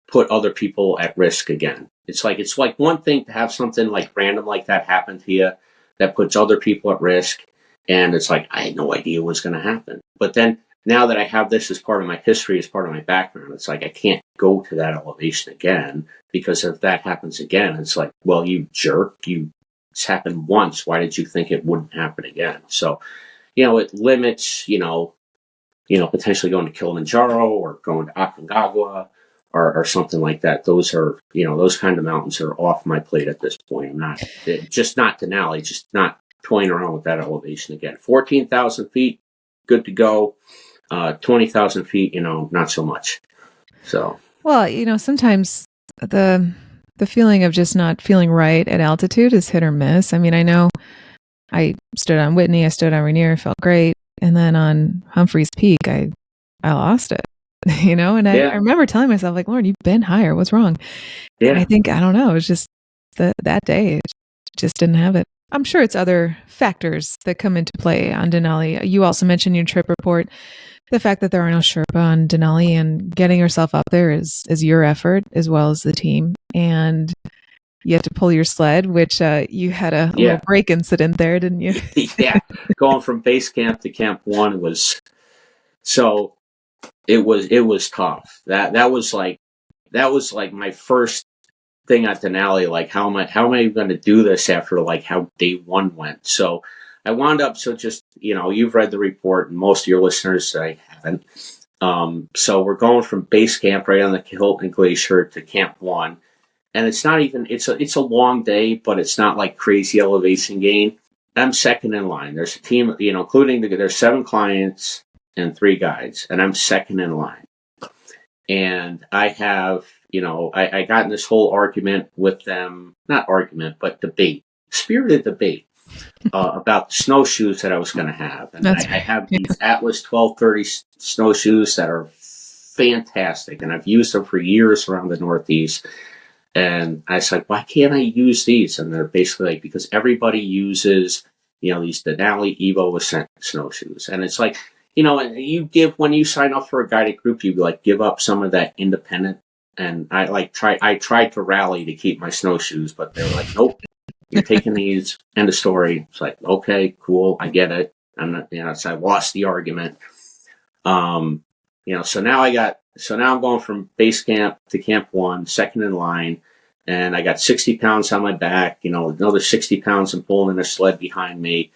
put other people at risk again. It's like one thing to have something like random like that happen to you that puts other people at risk. And it's like, I had no idea what was going to happen. But then now that I have this as part of my history, as part of my background, it's like I can't go to that elevation again, because if that happens again, it's like, well, you jerk, it's happened once. Why did you think it wouldn't happen again? So, it limits, potentially going to Kilimanjaro or going to Aconcagua or something like that. Those are, those kind of mountains are off my plate at this point. I'm not, just not Denali, just not toying around with that elevation again. 14,000 feet, good to go. 20,000 feet, not so much. So, well, sometimes the feeling of just not feeling right at altitude is hit or miss. I mean, I know I stood on Whitney, I stood on Rainier, felt great, and then on Humphreys Peak, I lost it. And I remember telling myself, like, Lauren, you've been higher. What's wrong? Yeah. And I think, I don't know, it was just that day, it just didn't have it. I'm sure it's other factors that come into play on Denali. You also mentioned in your trip report the fact that there are no Sherpa on Denali, and getting yourself up there is your effort as well as the team. And you have to pull your sled, which you had a little break incident there, didn't you? Yeah. Going from base camp to Camp 1 was so it was tough. That was like my first thing at Denali, like how am I going to do this after like how day 1 went? So I wound up, just, you've read the report and most of your listeners I haven't. So we're going from base camp right on the Hilton Glacier to Camp 1. And it's not even, it's a long day, but it's not like crazy elevation gain. I'm second in line. There's a team, including there's 7 clients and 3 guides, and I'm second in line. And I have, I got in this whole argument with them, not argument, but spirited debate about the snowshoes that I was going to have. And I have these Atlas 1230 snowshoes that are fantastic, and I've used them for years around the Northeast. And I was like, why can't I use these? And they're basically like, because everybody uses, these Denali Evo Ascent snowshoes. And it's like, when you sign up for a guided group, you like give up some of that independent. And I tried to rally to keep my snowshoes, but they were like, nope, you're taking these, end of story. It's like, okay, cool. I get it. I'm not, so I lost the argument. So now I'm going from base camp to Camp 1, second in line. And I got 60 pounds on my back, another 60 pounds I'm pulling in a sled behind me.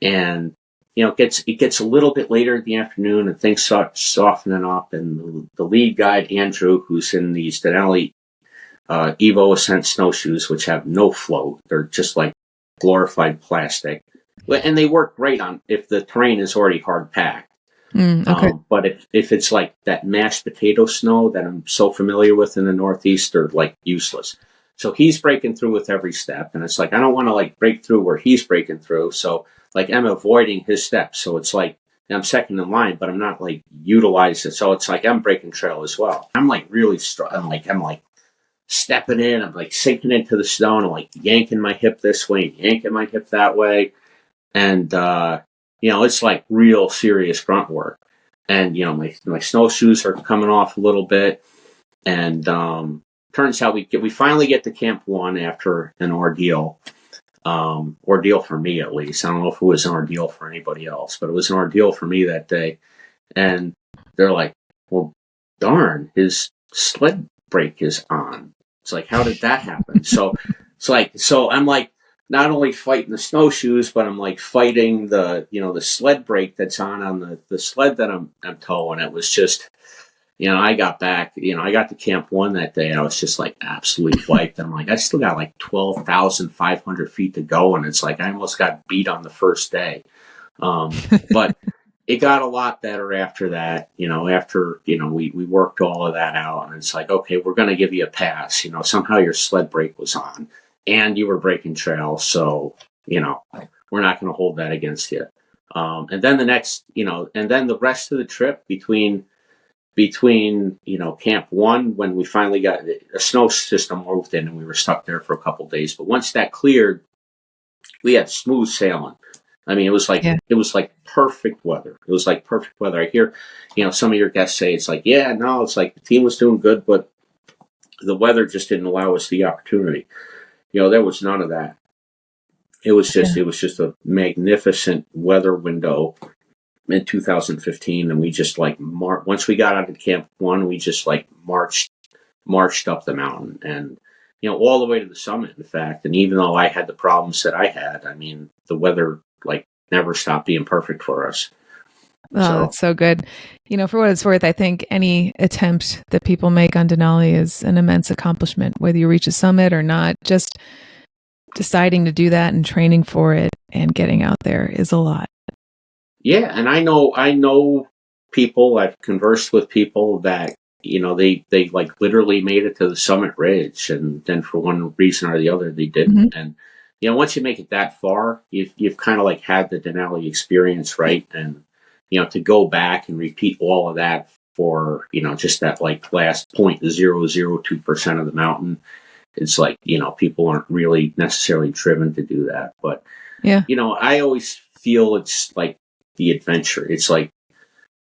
And, it gets a little bit later in the afternoon and things start softening up. And the lead guide, Andrew, who's in these Denali Evo Ascent snowshoes, which have no float. They're just like glorified plastic. And they work great if the terrain is already hard packed. Okay. But if it's like that mashed potato snow that I'm so familiar with in the Northeast, they're like useless. So he's breaking through with every step. And it's like, I don't want to like break through where he's breaking through. So like I'm avoiding his steps. So it's like I'm second in line, but I'm not like utilizing it. So it's like I'm breaking trail as well. I'm like really I'm like stepping in. I'm like sinking into the snow and I'm like yanking my hip this way, yanking my hip that way. And, it's like real serious grunt work. And, my snowshoes are coming off a little bit. And turns out we finally get to Camp 1 after an ordeal. ordeal for me at least. I don't know if it was an ordeal for anybody else, but it was an ordeal for me that day. And they're like, well, darn, his sled brake is on. It's like, how did that happen? So I'm like, not only fighting the snowshoes, but I'm like fighting the sled brake that's on the sled that I'm towing. It was just, I got back, I got to Camp 1 that day, and I was just like absolutely wiped. And I'm like, I still got like 12,500 feet to go. And it's like, I almost got beat on the first day. But it got a lot better after that, after, we worked all of that out. And it's like, okay, we're going to give you a pass. Somehow your sled brake was on and you were breaking trails. So, we're not going to hold that against you. And then and then the rest of the trip between Camp 1, when we finally got a snow system moved in and we were stuck there for a couple of days. But once that cleared, we had smooth sailing. I mean, it was like perfect weather. It was like perfect weather. I hear, some of your guests say it's like, yeah, no, it's like the team was doing good, but the weather just didn't allow us the opportunity. There was none of that. It was just a magnificent weather window in 2015, and we just once we got out of Camp 1, we just marched up the mountain, and all the way to the summit, in fact. And even though I had the problems that I had, I mean, the weather never stopped being perfect for us. Oh, that's so good. For what it's worth, I think any attempt that people make on Denali is an immense accomplishment, whether you reach a summit or not. Just deciding to do that and training for it and getting out there is a lot. Yeah, and I know people, I've conversed with people that, they literally made it to the summit ridge, and then for one reason or the other, they didn't. Mm-hmm. And, once you make it that far, you've kind of had the Denali experience, right? And, to go back and repeat all of that for, just that last 0.002% of the mountain, it's people aren't really necessarily driven to do that. But, yeah, I always feel it's the adventure. It's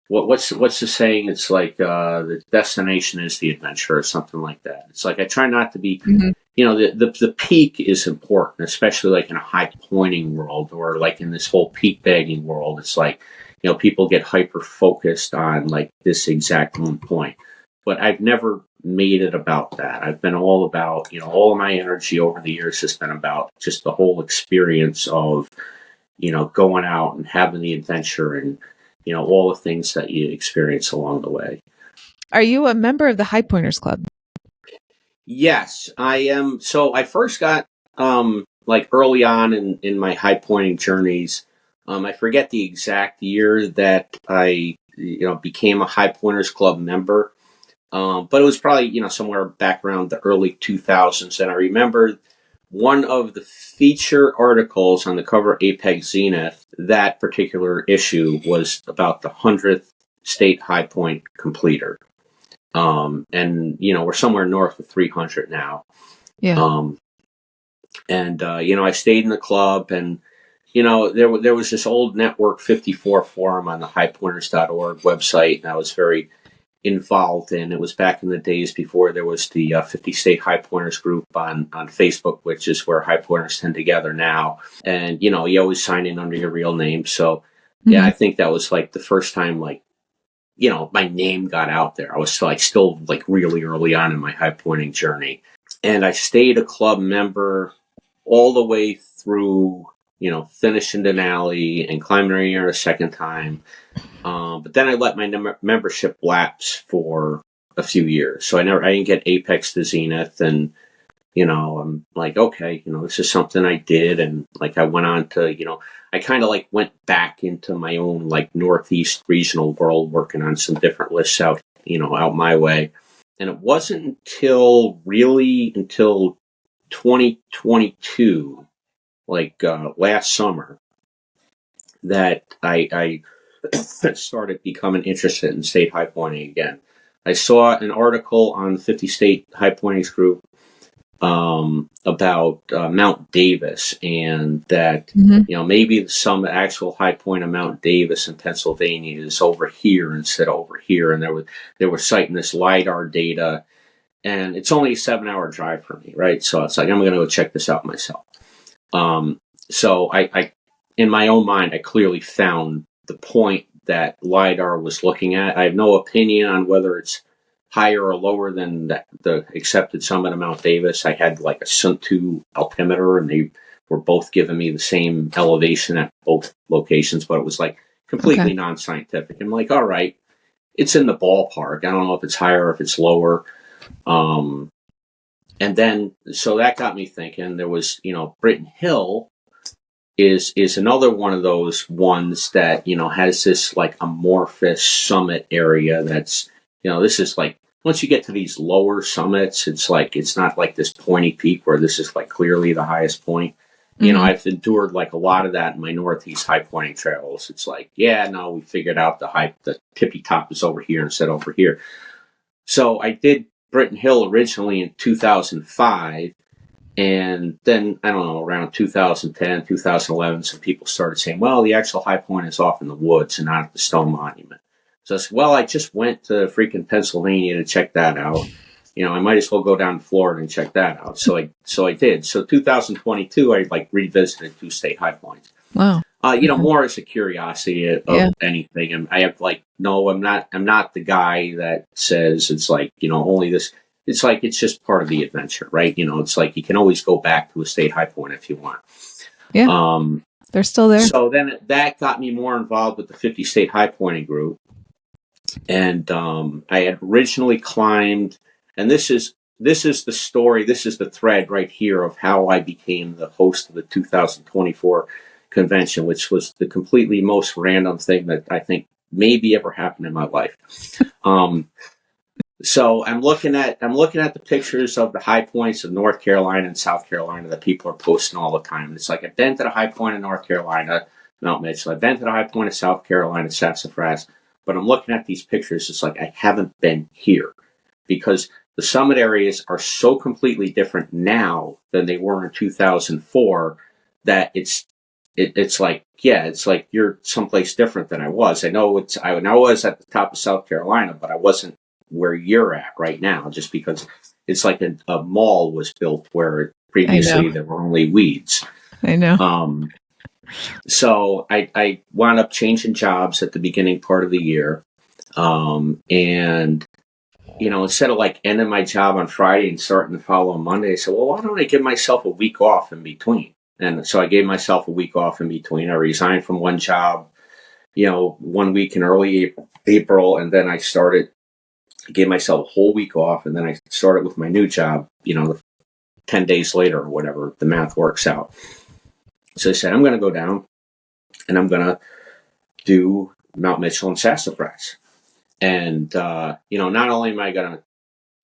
what's the saying? It's the destination is the adventure, or something like that. It's I try not to be, mm-hmm. The peak is important, especially in a high pointing world, or in this whole peak bagging world. It's people get hyper focused on this exact one point, but I've never made it about that. I've been all about, all of my energy over the years has been about just the whole experience of, going out and having the adventure and, all the things that you experience along the way. Are you a member of the Highpointers Club? Yes, I am. So I first got, early on in my high pointing journeys, I forget the exact year that I, became a Highpointers Club member. But it was probably, somewhere back around the early 2000s. And I remember one of the feature articles on the cover of Apex Zenith, that particular issue was about the 100th state high point completer. And, we're somewhere north of 300 now. Yeah. I stayed in the club, and, there was this old Network 54 forum on the highpointers.org website, and I was very involved in. It was back in the days before there was the 50 State High Pointers group on Facebook, which is where High Pointers tend to gather now. And, you always sign in under your real name. So, yeah, mm-hmm. I think that was the first time, my name got out there. I was still really early on in my high pointing journey. And I stayed a club member all the way through, finishing Denali and climbing Rainier a second time. But then I let my membership lapse for a few years. So I didn't get Apex to Zenith. And, I'm okay, this is something I did. And I went on to, I kind of went back into my own Northeast regional world, working on some different lists out my way. And it wasn't until 2022, last summer, that I started becoming interested in state high pointing again. I saw an article on the 50 State High Pointings group about Mount Davis, and that mm-hmm. Maybe some actual high point of Mount Davis in Pennsylvania is over here instead of over here, and they were citing this LiDAR data, and it's only a 7-hour drive for me, right? So it's I'm going to go check this out myself. So I, in my own mind, I clearly found the point that LiDAR was looking at. I have no opinion on whether it's higher or lower than the accepted summit of Mount Davis. I had like a Sun2 altimeter, and they were both giving me the same elevation at both locations, but it was like completely non-scientific. I'm like, all right, it's in the ballpark. I don't know if it's higher or if it's lower. And then, so that got me thinking. There was, Britton Hill is another one of those ones that, has this like amorphous summit area that's, this is like, once you get to these lower summits, it's like, it's not like this pointy peak where this is like clearly the highest point. I've endured like a lot of that in my Northeast highpointing travels. It's like, yeah, no, we figured out the tippy top is over here instead of over here. So I did Britton Hill originally in 2005. And then, I don't know, around 2010, 2011, some people started saying, well, the actual high point is off in the woods and not at the stone monument. So I said, well, I just went to freaking Pennsylvania to check that out. I might as well go down to Florida and check that out. So I did. So 2022, I like revisited 2 state high points. Wow. More as a curiosity of anything. And I have like, no, I'm not the guy that says it's like, only this. It's like, it's just part of the adventure, right? It's like you can always go back to a state high point if you want. Yeah. They're still there. So then that got me more involved with the 50 state high pointing group. And I had originally climbed, and this is the story, this is the thread right here of how I became the host of the 2024 convention, which was the completely most random thing that I think maybe ever happened in my life. So I'm looking at the pictures of the high points of North Carolina and South Carolina that people are posting all the time. It's like, I've been to the high point of North Carolina, Mount Mitchell. I've been to the high point of South Carolina, Sassafras. But I'm looking at these pictures. It's like, I haven't been here because the summit areas are so completely different now than they were in 2004 that it's like, yeah, it's like you're someplace different than I was. I was at the top of South Carolina, but I wasn't where you're at right now, just because it's like a mall was built where previously there were only weeds. I know. So I wound up changing jobs at the beginning part of the year. And, instead of like ending my job on Friday and starting the following Monday, I said, well, why don't I give myself a week off in between? And so I gave myself a week off in between. I resigned from one job, 1 week in early April, and then I gave myself a whole week off, and then I started with my new job, 10 days later or whatever, the math works out. So I said, I'm going to go down and I'm going to do Mount Mitchell and Sassafras. And, not only am I going to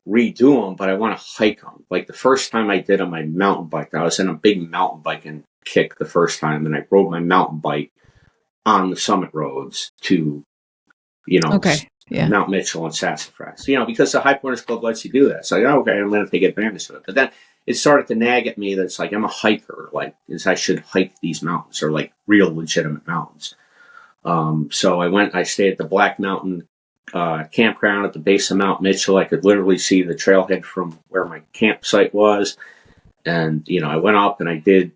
redo them, but I want to hike them. Like the first time I did them, I mountain biked. I was in a big mountain biking kick the first time, and I rode my mountain bike on the summit roads to, Mount Mitchell and Sassafras, because the Highpointers Club lets you do that. So, okay, I'm going to take advantage of it. But then it started to nag at me that it's like, I'm a hiker, like, I should hike these mountains, or like real legitimate mountains. So I stayed at the Black Mountain campground at the base of Mount Mitchell. I could literally see the trailhead from where my campsite was. And, I went up and I did,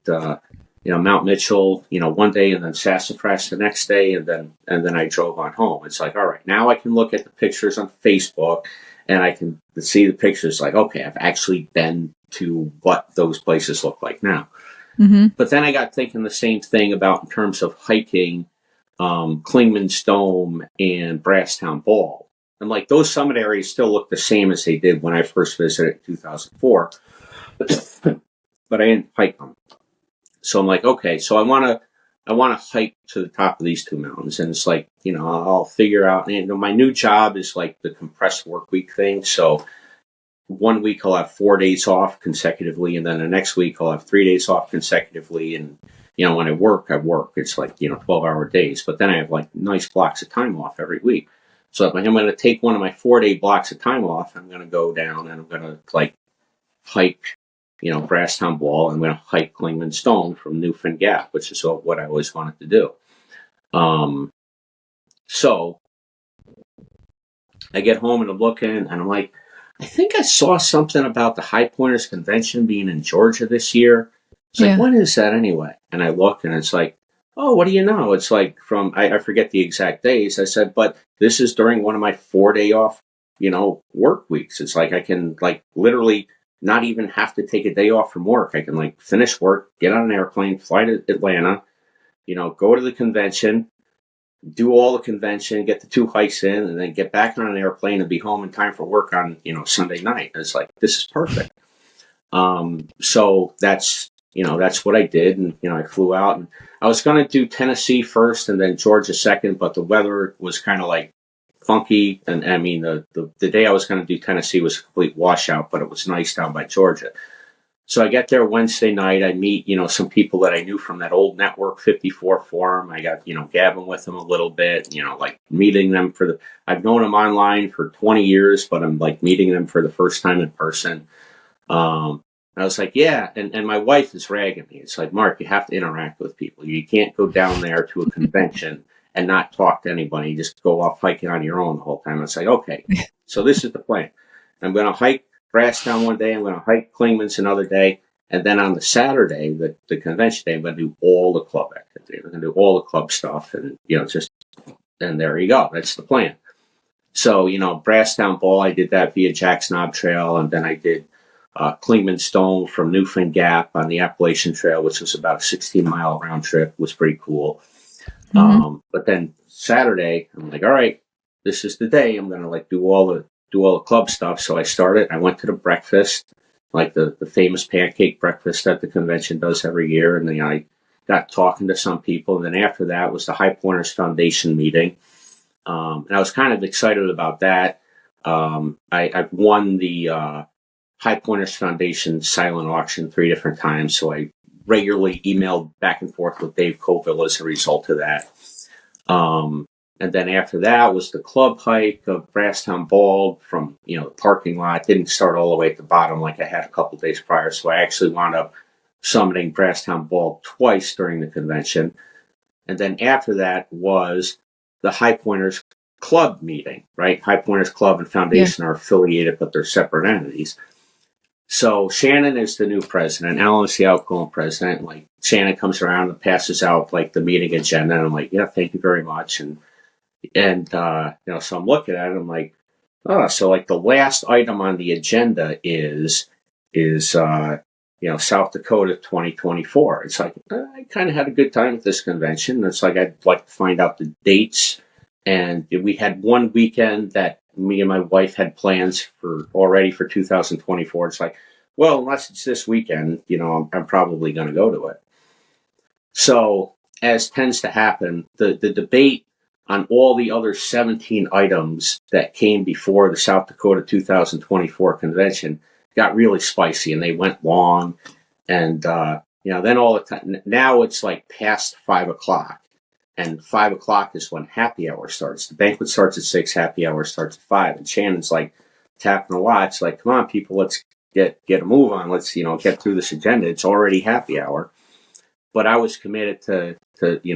Mount Mitchell, one day, and then Sassafras the next day, and then I drove on home. It's like, all right, now I can look at the pictures on Facebook, and I can see the pictures like, okay, I've actually been to what those places look like now. Mm-hmm. But then I got thinking the same thing about in terms of hiking Clingman's Dome and Brasstown Ball. And like those summit areas still look the same as they did when I first visited in 2004, but I didn't hike them. So I'm like, okay, so I want to hike to the top of these two mountains. And it's like, I'll figure out, my new job is like the compressed work week thing. So 1 week I'll have 4 days off consecutively. And then the next week I'll have 3 days off consecutively. And, when I work. It's like, 12-hour days. But then I have like nice blocks of time off every week. So I'm going to take one of my 4-day blocks of time off. I'm going to go down and I'm going to like hike, Brasstown Ball. I'm going to hike Clingman Stone from Newfound Gap, which is what I always wanted to do. So I get home and I'm looking and I'm like, I think I saw something about the Highpointers Convention being in Georgia this year. It's like, when is that anyway? And I look and it's like, oh, what do you know? It's like from, I forget the exact days. I said, but this is during one of my 4-day off, work weeks. It's like I can like literally not even have to take a day off from work. I can like finish work, get on an airplane, fly to Atlanta, go to the convention, do all the convention, get the 2 hikes in, and then get back on an airplane and be home in time for work on, Sunday night. And it's like, this is perfect. So that's what I did. And, I flew out and I was going to do Tennessee first and then Georgia second, but the weather was kind of like funky. And I mean, the day I was going to do Tennessee was a complete washout, but it was nice down by Georgia. So I get there Wednesday night. I meet, some people that I knew from that old Network 54 forum. I got, gabbing with them a little bit, like meeting them I've known them online for 20 years, but I'm like meeting them for the first time in person. I was like, yeah. And my wife is ragging me. It's like, Mark, you have to interact with people. You can't go down there to a convention and not talk to anybody. You just go off hiking on your own the whole time. It's like, okay, so this is the plan. I'm going to hike Brasstown one day. I'm going to hike Klingman's another day. And then on the Saturday, the convention day, I'm going to do all the club activity. I'm going to do all the club stuff. And, and there you go. That's the plan. So, Brasstown Ball, I did that via Jack's Knob Trail. And then I did Klingman Stone from Newfound Gap on the Appalachian Trail, which was about a 16-mile round trip. Was pretty cool. Mm-hmm. But then Saturday, I'm like, all right, this is the day. I'm going to like do all the club stuff. So I started. I went to the breakfast, like the famous pancake breakfast that the convention does every year. And then I got talking to some people. And then after that was the Highpointers Foundation meeting. And I was kind of excited about that. I've won the Highpointers Foundation silent auction 3 different times. So I regularly emailed back and forth with Dave Colville as a result of that. And then after that was the club hike of Brasstown Bald from, the parking lot. Didn't start all the way at the bottom like I had a couple days prior. So I actually wound up summiting Brasstown Bald twice during the convention. And then after that was the Highpointers Club meeting, right? Highpointers Club and Foundation are affiliated, but they're separate entities. So Shannon is the new president. Alan's the outgoing president. Like Shannon comes around and passes out like the meeting agenda. And I'm like, yeah, thank you very much. And so I'm looking at it. I'm like, oh, so like the last item on the agenda is South Dakota 2024. It's like, I kind of had a good time at this convention. It's like, I'd like to find out the dates. And we had one weekend that me and my wife had plans already for 2024. It's like, well, unless it's this weekend, I'm probably going to go to it. So as tends to happen, the debate on all the other 17 items that came before the South Dakota 2024 convention got really spicy and they went long. And, then all the time, now it's like past 5 o'clock. And 5 o'clock is when happy hour starts. The banquet starts at 6, happy hour starts at 5. And Shannon's like tapping the watch, like, come on, people, let's get a move on. Let's, get through this agenda. It's already happy hour. But I was committed to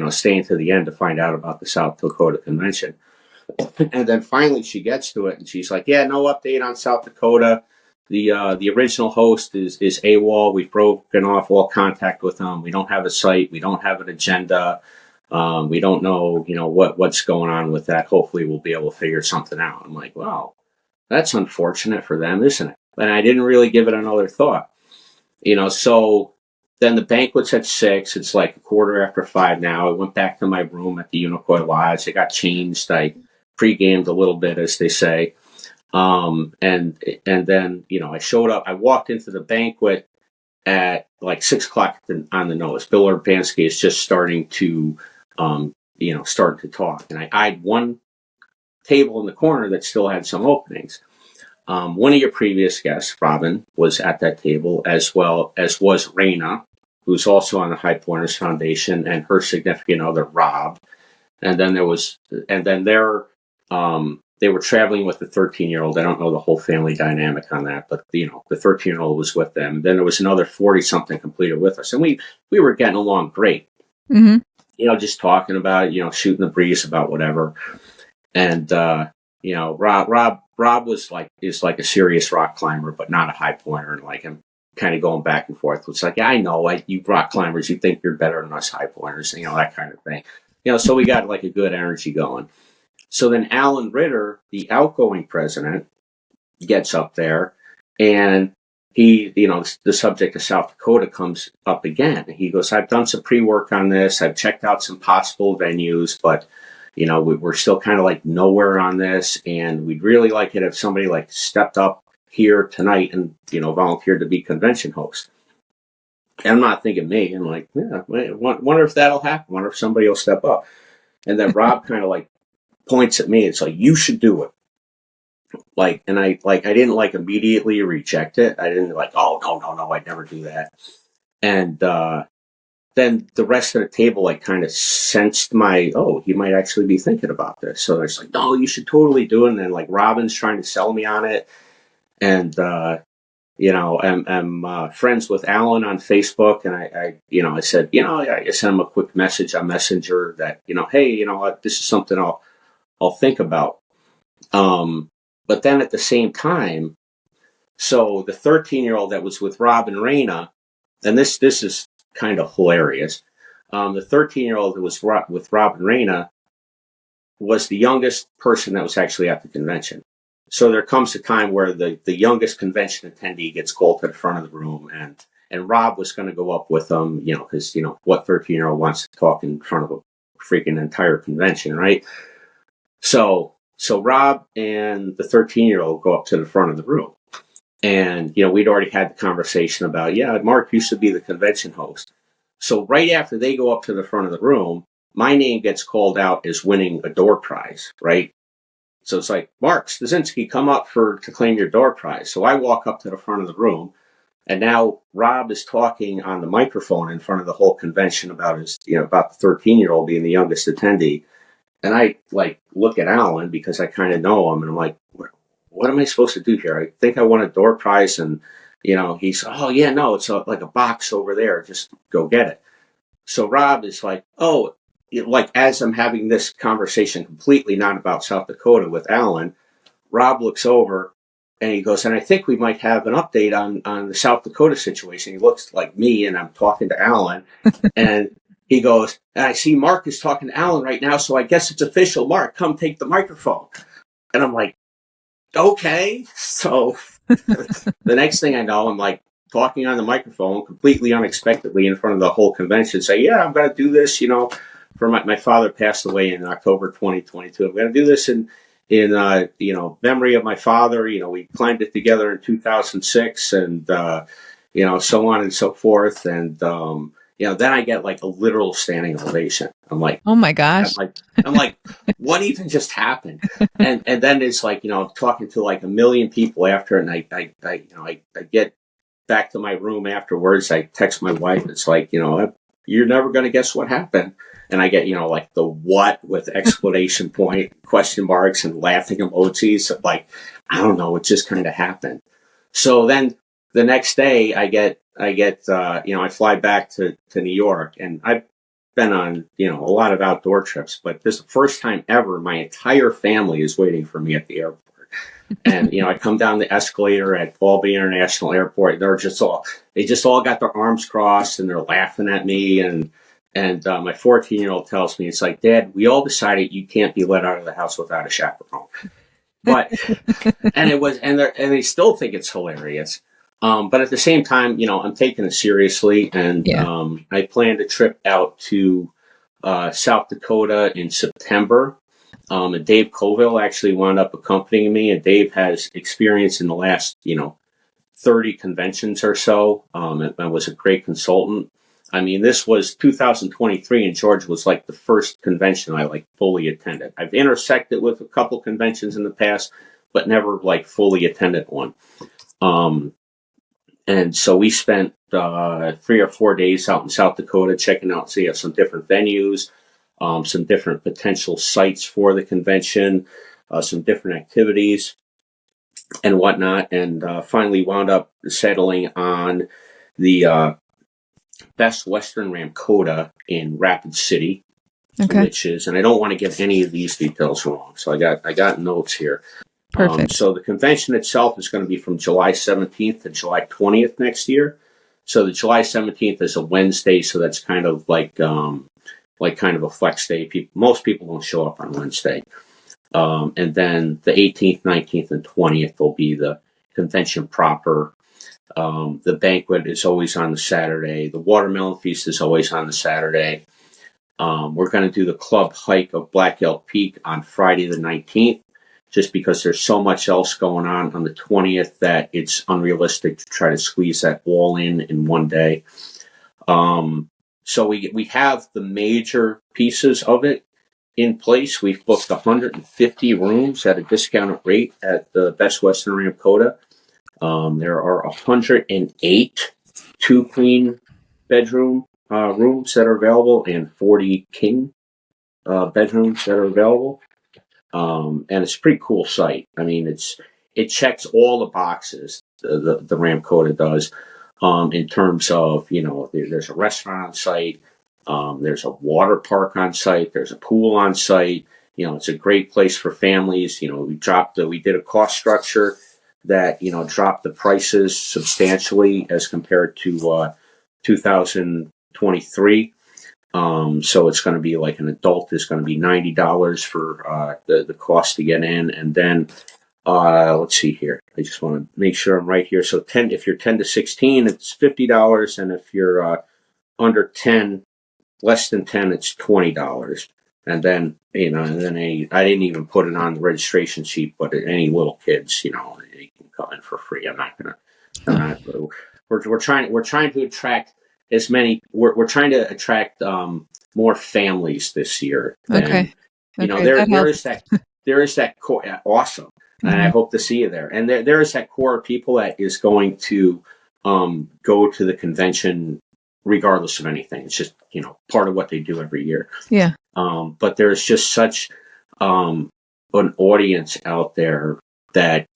staying to the end to find out about the South Dakota convention. And then finally she gets to it and she's like, yeah, no update on South Dakota. The original host is AWOL. We've broken off all contact with them. We don't have a site. We don't have an agenda. We don't know, what's going on with that. Hopefully we'll be able to figure something out. I'm like, wow, that's unfortunate for them, isn't it? And I didn't really give it another thought, so then the banquet's at 6. It's like 5:15 now. I went back to my room at the Unicoi Lodge. I got changed. I pre-gamed a little bit, as they say. And then, I showed up. I walked into the banquet at like 6 o'clock on the nose. Bill Urbanski is just starting to talk. And I eyed one table in the corner that still had some openings. One of your previous guests, Robyn, was at that table, as well as was Raina, who's also on the Highpointers Foundation, and her significant other, Rob. And then they were traveling with the 13-year-old. I don't know the whole family dynamic on that, but the 13-year-old was with them. Then there was another 40-something completed with us, and we were getting along great. Mm-hmm. Just talking about it, shooting the breeze about whatever. And Rob is like a serious rock climber, but not a high pointer. And like kind of going back and forth. It's like, yeah, I know, you rock climbers, you think you're better than us high pointers, that kind of thing. So we got like a good energy going. So then Alan Ritter, the outgoing president, gets up there, and he, the subject of South Dakota comes up again. He goes, I've done some pre-work on this. I've checked out some possible venues, but, we're still kind of like nowhere on this. And we'd really like it if somebody like stepped up here tonight and, volunteered to be convention host. And I'm not thinking me. I'm like, yeah, wonder if that'll happen. Wonder if somebody will step up. And then Rob kind of like points at me. It's like, you should do it. And I didn't like immediately reject it. I didn't like, oh, no, I'd never do that. And then the rest of the table like kind of sensed he might actually be thinking about this. So it's like, no, you should totally do it. And then like Robyn's trying to sell me on it. And, I'm friends with Alan on Facebook, and I said, I sent him a quick message on Messenger that, hey, this is something I'll think about. But then at the same time, so the 13-year-old that was with Robyn Raina, and this is kind of hilarious. The 13-year-old that was with Robyn Raina was the youngest person that was actually at the convention. So there comes a time where the youngest convention attendee gets called to the front of the room, and Rob was going to go up with them, because, what 13-year-old wants to talk in front of a freaking entire convention, right? So Rob and the 13-year-old go up to the front of the room. And, we'd already had the conversation about, Mark used to be the convention host. So right after they go up to the front of the room, my name gets called out as winning a door prize, right? So it's like, Mark Styczynski, come up to claim your door prize. So I walk up to the front of the room, and now Rob is talking on the microphone in front of the whole convention about about the 13-year-old being the youngest attendee. And I like look at Alan because I kind of know him, and I'm like, what am I supposed to do here? I think I won a door prize, and he's, oh yeah, no, it's like a box over there. Just go get it. So Rob is like, oh, like as I'm having this conversation completely not about South Dakota with Alan, Rob looks over and he goes, and I think we might have an update on the South Dakota situation. He looks like me, and I'm talking to Alan, and he goes, and I see Mark is talking to Alan right now, so I guess it's official. Mark, come take the microphone. And I'm like, okay. So the next thing I know, I'm like talking on the microphone completely unexpectedly in front of the whole convention, say, yeah, I'm going to do this, for my father passed away in October 2022. I'm going to do this in memory of my father. We climbed it together in 2006, and, so on and so forth. And, then I get like a literal standing ovation. I'm like, oh my gosh. I'm like, what even just happened? And then it's like, talking to like a million people after, and I get back to my room afterwards. I text my wife. It's like, you're never going to guess what happened. And I get, like the what with exclamation point, question marks, and laughing emojis. Like, I don't know, it just kind of happened. So then the next day I fly back to New York, and I've been on, a lot of outdoor trips, but this is the first time ever my entire family is waiting for me at the airport. And, I come down the escalator at Albany International Airport. They just all got their arms crossed, and they're laughing at me. And my 14-year-old tells me, it's like, Dad, we all decided you can't be let out of the house without a chaperone. But, and they still think it's hilarious. But at the same time, I'm taking it seriously, and I planned a trip out to South Dakota in September. And Dave Colville actually wound up accompanying me, and Dave has experience in the last, 30 conventions or so, and was a great consultant. I mean, this was 2023, and Georgia was like the first convention I like fully attended. I've intersected with a couple conventions in the past, but never like fully attended one. And so we spent 3 or 4 days out in South Dakota checking out, some different venues, some different potential sites for the convention, some different activities and whatnot, and finally wound up settling on the Best Western Ramkota in Rapid City, which is, and I don't want to get any of these details wrong, so I got notes here. Perfect. So the convention itself is going to be from July 17th to July 20th next year. So the July 17th is a Wednesday, so that's kind of like kind of a flex day. Most people don't show up on Wednesday. And then the 18th, 19th, and 20th will be the convention proper. The banquet is always on the Saturday. The watermelon feast is always on the Saturday. We're going to do the club hike of Black Elk Peak on Friday the 19th, just because there's so much else going on the 20th that it's unrealistic to try to squeeze that all in one day. So we have the major pieces of it in place. We've booked 150 rooms at a discounted rate at the Best Western Ramkota. There are 108 two-queen bedroom rooms that are available and 40 king bedrooms that are available. And it's a pretty cool site. I mean, it checks all the boxes, the Ramkota does, in terms of, there's a restaurant on site, there's a water park on site, there's a pool on site. It's a great place for families. We did a cost structure that, dropped the prices substantially as compared to 2023. So it's going to be like an adult is going to be $90 for the cost to get in. And then let's see here. I just want to make sure I'm right here. So if you're 10 to 16, it's $50. And if you're under 10, less than 10, it's $20. And then, I didn't even put it on the registration sheet, but any little kids, they can come in for free. We're trying to attract as many. We're trying to attract more families this year. Okay. There is that core. Awesome. Mm-hmm. And I hope to see you there. And there is that core of people that is going to go to the convention regardless of anything. It's just, part of what they do every year. Yeah. But there's just such an audience out there that,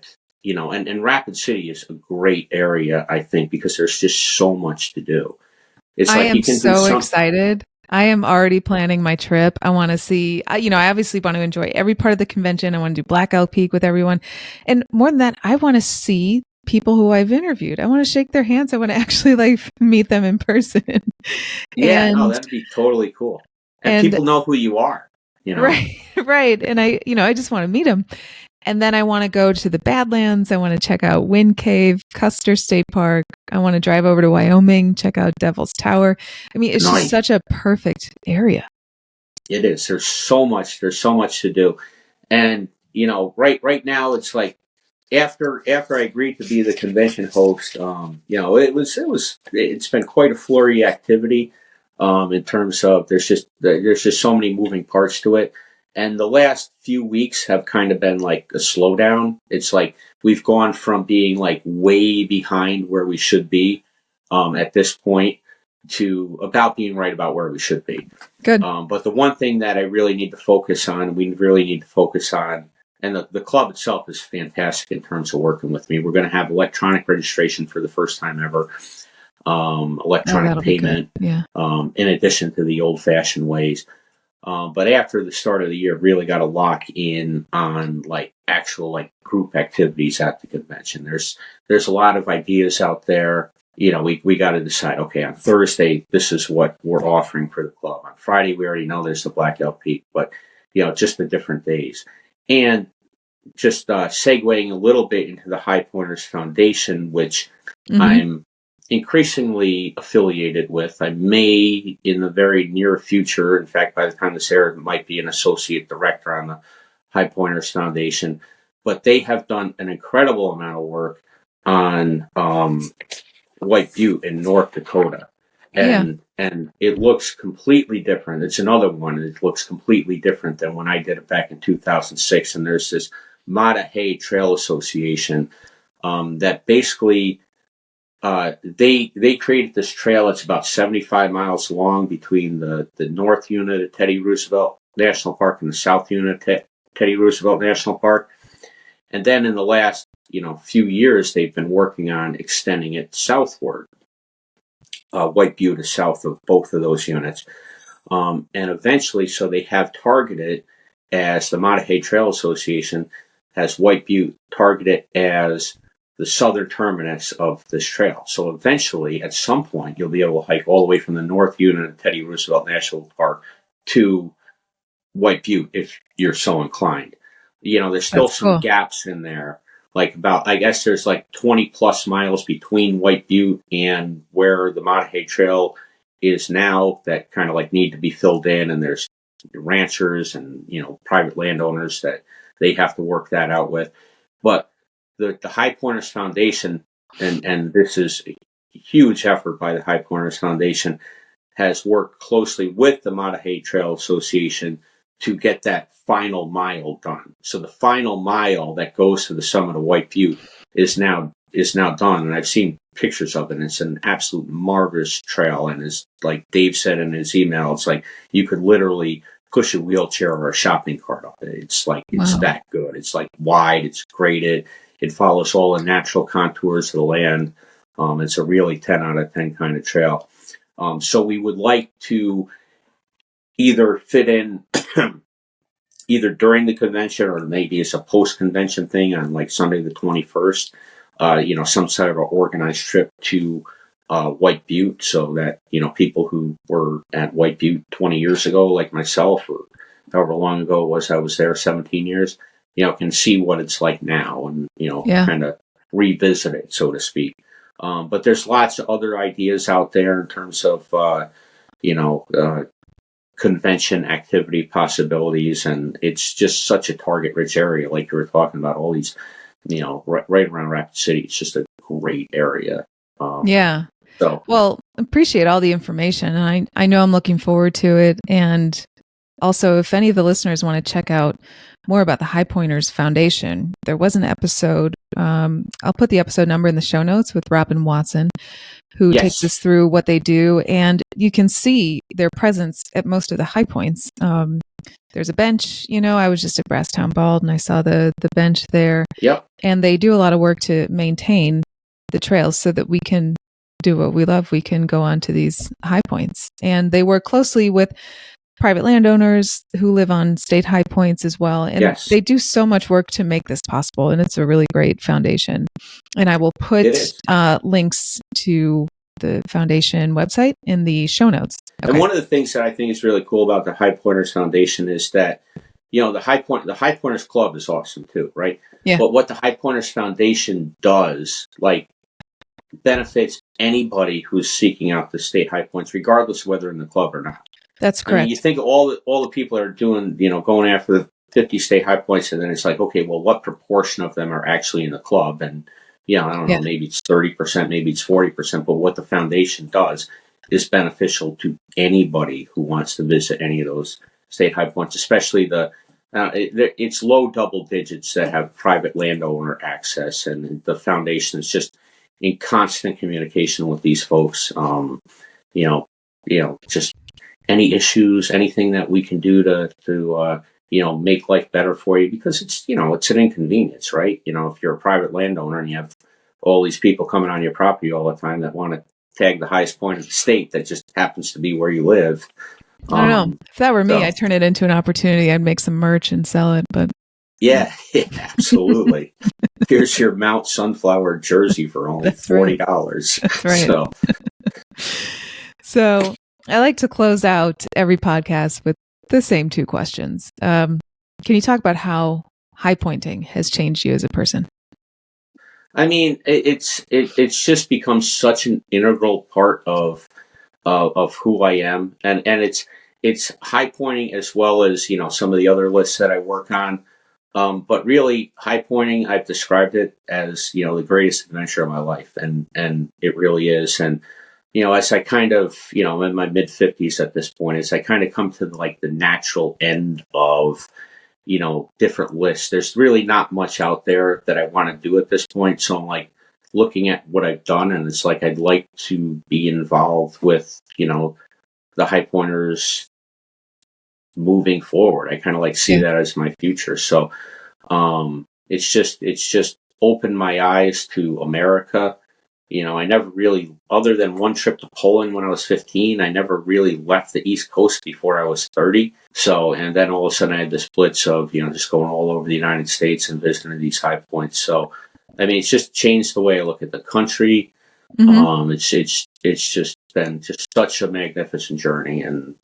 and Rapid City is a great area, I think, because there's just so much to do. It's I am so excited. I am already planning my trip. I want to see, I obviously want to enjoy every part of the convention. I want to do Black Elk Peak with everyone. And more than that, I want to see people who I've interviewed. I want to shake their hands. I want to actually meet them in person. Yeah, that'd be totally cool. And people know who you are, Right. And I just want to meet them. And then I want to go to the Badlands. I want to check out Wind Cave, Custer State Park. I want to drive over to Wyoming, check out Devil's Tower. I mean, it's just such a perfect area. It is. There's so much to do. And, right now it's like after I agreed to be the convention host, it's been quite a flurry activity in terms of there's just so many moving parts to it. And the last few weeks have kind of been like a slowdown. It's like we've gone from being like way behind where we should be at this point to about being right about where we should be. Good. But the one thing that we really need to focus on, and the club itself is fantastic in terms of working with me. We're going to have electronic registration for the first time ever, electronic payment, in addition to the old-fashioned ways. But after the start of the year, really got to lock in on actual group activities at the convention. There's a lot of ideas out there. We got to decide, okay, on Thursday, this is what we're offering for the club. On Friday, we already know there's the Black Elk Peak, but, just the different days. And just segueing a little bit into the Highpointers Foundation, which I'm increasingly affiliated with. I may, in the very near future, in fact, by the time this airs, might be an associate director on the Highpointers Foundation. But they have done an incredible amount of work on White Butte in North Dakota. And it looks completely different. It's another one. It looks completely different than when I did it back in 2006. And there's this Mattahey Trail Association that basically they created this trail. It's about 75 miles long between the north unit of Teddy Roosevelt National Park and the south unit of Teddy Roosevelt National Park. And then in the last few years, they've been working on extending it southward. White Butte is south of both of those units. And eventually, so they have targeted, as the Mattahey Trail Association has White Butte targeted as the southern terminus of this trail. So eventually, at some point, you'll be able to hike all the way from the North Unit of Teddy Roosevelt National Park to White Butte if you're so inclined. There's still That's some cool. gaps in there. Like I guess there's like 20 plus miles between White Butte and where the Mahahay Trail is now that kind of like need to be filled in. And there's ranchers and, private landowners that they have to work that out with. But the Highpointers Foundation, and this is a huge effort by the Highpointers Foundation, has worked closely with the Mahahay Trail Association to get that final mile done. So the final mile that goes to the summit of White Butte is now done, and I've seen pictures of it. And it's an absolute marvelous trail, and as like Dave said in his email, it's like you could literally push a wheelchair or a shopping cart up it. It's like it's that good. It's like wide, it's graded, it follows all the natural contours of the land. It's a really 10 out of 10 kind of trail. So we would like to either fit in either during the convention or maybe it's a post-convention thing on like Sunday the 21st, some sort of an organized trip to White Butte so that, people who were at White Butte 20 years ago, like myself, or however long ago it was I was there, 17 years, can see what it's like now and, kind of revisit it, so to speak. But there's lots of other ideas out there in terms of, convention activity possibilities, and it's just such a target-rich area, like you were talking about. All these, right around Rapid City, it's just a great area. So, well, appreciate all the information, and I know I'm looking forward to it. And also, if any of the listeners want to check out more about the Highpointers Foundation, there was an episode. I'll put the episode number in the show notes with Robyn Watson, who takes us through what they do, and you can see their presence at most of the high points. There's a bench, I was just at Brasstown Bald and I saw the bench there. Yep. And they do a lot of work to maintain the trails so that we can do what we love. We can go on to these high points, and they work closely with private landowners who live on state high points as well. And they do so much work to make this possible. And it's a really great foundation. And I will put links to the foundation website in the show notes. Okay. And one of the things that I think is really cool about the Highpointers Foundation is that, the Highpointers Club is awesome too, right? Yeah. But what the Highpointers Foundation does, benefits anybody who's seeking out the state high points, regardless of whether in the club or not. That's correct. I mean, you think all the people are doing, going after the 50 state high points, and then it's like, okay, well, what proportion of them are actually in the club? And, I don't know, maybe it's 30%, maybe it's 40%, but what the foundation does is beneficial to anybody who wants to visit any of those state high points, especially it's low double digits that have private landowner access, and the foundation is just in constant communication with these folks. Just any issues, anything that we can do to make life better for you, because it's an inconvenience, right? If you're a private landowner and you have all these people coming on your property all the time that want to tag the highest point of the state that just happens to be where you live. I don't know. If that were me, I'd turn it into an opportunity. I'd make some merch and sell it. But yeah, absolutely. Here's your Mount Sunflower jersey for only $40. That's right. So I like to close out every podcast with the same two questions. Can you talk about how highpointing has changed you as a person? I mean, it's just become such an integral part of who I am, and it's highpointing as well as some of the other lists that I work on. But really, highpointing, I've described it as the greatest adventure of my life, and it really is. And as I kind of I'm in my mid 50s at this point, as I kind of come to the natural end of different lists, there's really not much out there that I want to do at this point. So I'm looking at what I've done, and it's I'd like to be involved with the Highpointers moving forward. I kind of see that as my future. So it's just opened my eyes to America, I never really, other than one trip to Poland when I was 15, I never really left the East Coast before I was 30. So, and then all of a sudden I had this blitz of, just going all over the United States and visiting these high points. So, I mean, it's just changed the way I look at the country. Mm-hmm. It's just been just such a magnificent journey. And,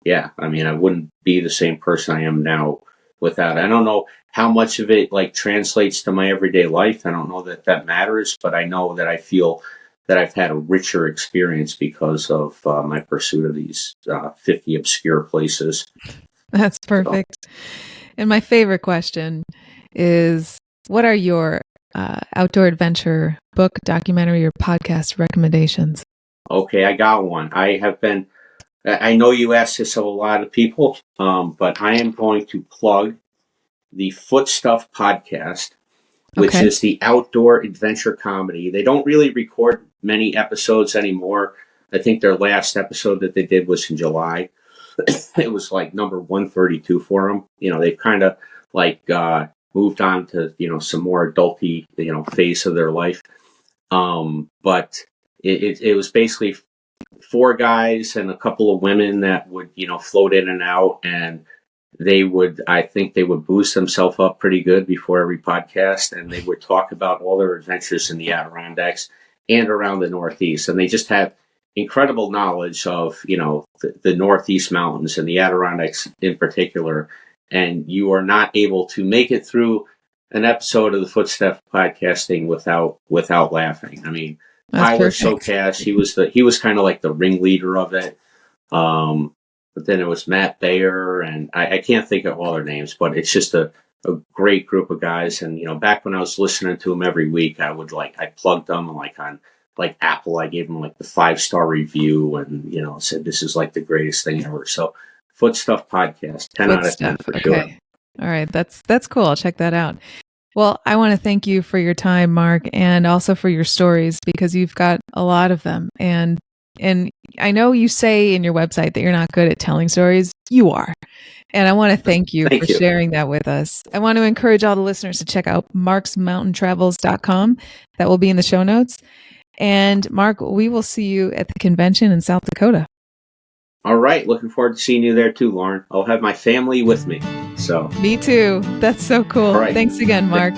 yeah, I mean, I wouldn't be the same person I am now without it. I don't know how much of it like translates to my everyday life. I don't know that matters, but I know that I feel that I've had a richer experience because of my pursuit of these 50 obscure places. That's perfect. And my favorite question is, what are your outdoor adventure book, documentary, or podcast recommendations? Okay, I got one. I know you asked this of a lot of people, but I am going to plug the Foot Stuff podcast, which is the outdoor adventure comedy. They don't really record many episodes anymore. I think their last episode that they did was in July. It was like number 132 for them. They've kind of like moved on to, some more adulty, phase of their life. But it was basically 4 guys and a couple of women that would, float in and out, and I think they would boost themselves up pretty good before every podcast, and they would talk about all their adventures in the Adirondacks and around the Northeast. And they just have incredible knowledge of, the Northeast mountains and the Adirondacks in particular. And you are not able to make it through an episode of the Footstep podcasting without laughing. I mean, Tyler Socash, he was kind of like the ringleader of it. But then it was Matt Bayer, and I can't think of all their names, but it's just a great group of guys. And, back when I was listening to them every week, I plugged them on Apple. I gave them like the 5-star review and, said this is like the greatest thing ever. So Foot Stuff podcast, 10 out of 10 for sure. All right. That's cool. I'll check that out. Well, I want to thank you for your time, Mark, and also for your stories, because you've got a lot of them. And I know you say in your website that you're not good at telling stories. You are. And I want to thank you for sharing that with us. I want to encourage all the listeners to check out marksmountaintravels.com. That will be in the show notes. And Mark, we will see you at the convention in South Dakota. All right. Looking forward to seeing you there too, Lauren. I'll have my family with me. So me too. That's so cool. Right. Thanks again, Mark.